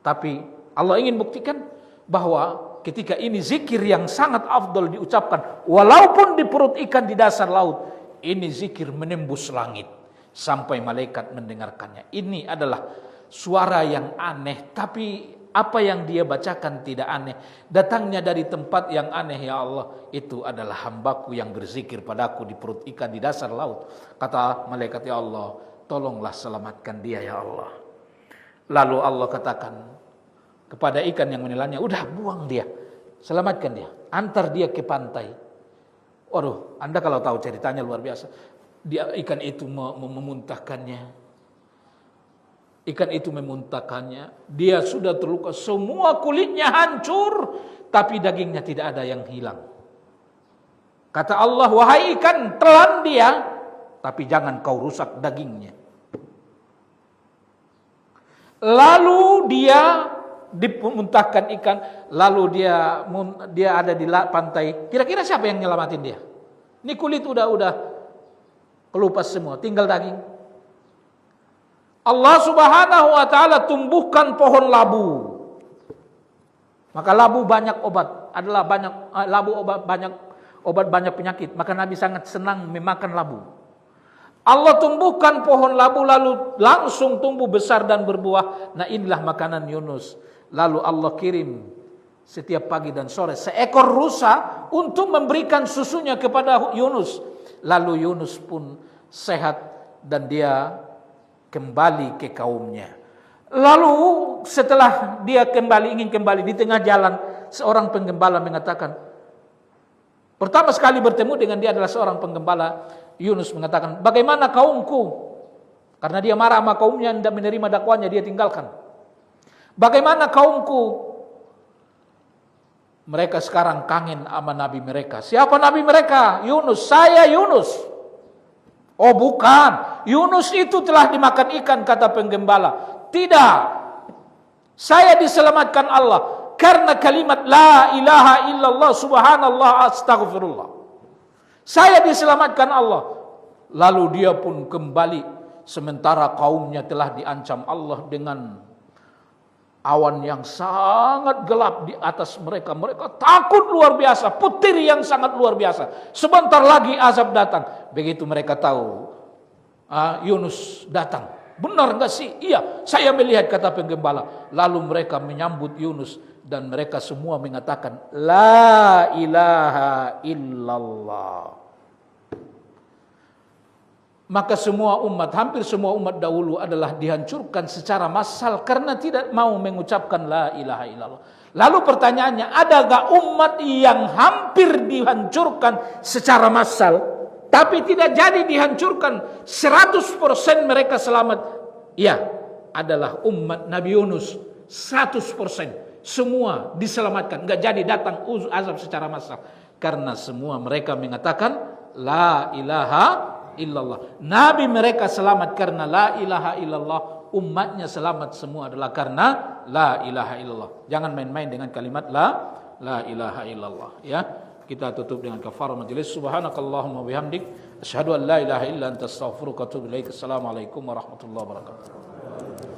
Tapi Allah ingin buktikan bahwa ketika ini zikir yang sangat afdol diucapkan, walaupun di perut ikan di dasar laut, ini zikir menembus langit. Sampai malaikat mendengarkannya. Ini adalah suara yang aneh, tapi apa yang dia bacakan tidak aneh. Datangnya dari tempat yang aneh, ya Allah. Itu adalah hambaku yang berzikir padaku di perut ikan di dasar laut. Kata malaikat, ya Allah, tolonglah selamatkan dia, ya Allah. Lalu Allah katakan kepada ikan yang menelannya, udah buang dia, selamatkan dia, antar dia ke pantai. Waduh, Anda kalau tahu ceritanya luar biasa. Dia ikan itu memuntahkannya. Ikan itu memuntahkannya. Dia sudah terluka, semua kulitnya hancur, tapi dagingnya tidak ada yang hilang. Kata Allah, wahai ikan, telan dia, tapi jangan kau rusak dagingnya. Lalu dia dimuntahkan ikan, lalu dia ada di pantai. Kira-kira siapa yang nyelamatin dia? Ini kulit udah kelupas semua, tinggal daging. Allah subhanahu wa ta'ala tumbuhkan pohon labu. Maka labu banyak obat, adalah banyak labu obat banyak penyakit. Maka Nabi sangat senang memakan labu. Allah tumbuhkan pohon labu, lalu langsung tumbuh besar dan berbuah. Nah, inilah makanan Yunus. Lalu Allah kirim setiap pagi dan sore seekor rusa untuk memberikan susunya kepada Yunus. Lalu Yunus pun sehat dan dia kembali ke kaumnya. Lalu setelah dia ingin kembali di tengah jalan, seorang penggembala mengatakan, pertama sekali bertemu dengan dia adalah seorang penggembala. Yunus mengatakan, bagaimana kaumku? Karena dia marah sama kaumnya, tidak menerima dakwanya, dia tinggalkan. Bagaimana kaumku? Mereka sekarang kangen sama nabi mereka. Siapa nabi mereka? Yunus. Saya Yunus. Oh bukan, Yunus itu telah dimakan ikan, kata penggembala. Tidak, saya diselamatkan Allah karena kalimat la ilaha illallah, subhanallah, astaghfirullah. Saya diselamatkan Allah Lalu dia pun kembali sementara kaumnya telah diancam Allah dengan awan yang sangat gelap di atas mereka. Mereka takut luar biasa, petir yang sangat luar biasa. Sebentar lagi azab datang. Begitu mereka tahu Yunus datang. Benar enggak sih? Iya, saya melihat, kata penggembala. Lalu mereka menyambut Yunus dan mereka semua mengatakan la ilaha illallah. Maka semua umat, hampir semua umat dahulu adalah dihancurkan secara massal karena tidak mau mengucapkan la ilaha illallah. Lalu pertanyaannya, adakah umat yang hampir dihancurkan secara massal tapi tidak jadi dihancurkan 100% mereka selamat? Ya, adalah umat Nabi Yunus 100%. Semua diselamatkan, enggak jadi datang azab secara massal karena semua mereka mengatakan la ilaha illallah. Nabi mereka selamat karena la ilaha illallah, umatnya selamat semua adalah karena la ilaha illallah. Jangan main-main dengan kalimat la ilaha illallah, ya. Kita tutup dengan kafarah majelis. Subhanakallahumma bihamdik asyhadu an la ilaha illa anta astaghfiruka wa atubu ilaik. Assalamualaikum warahmatullahi wabarakatuh.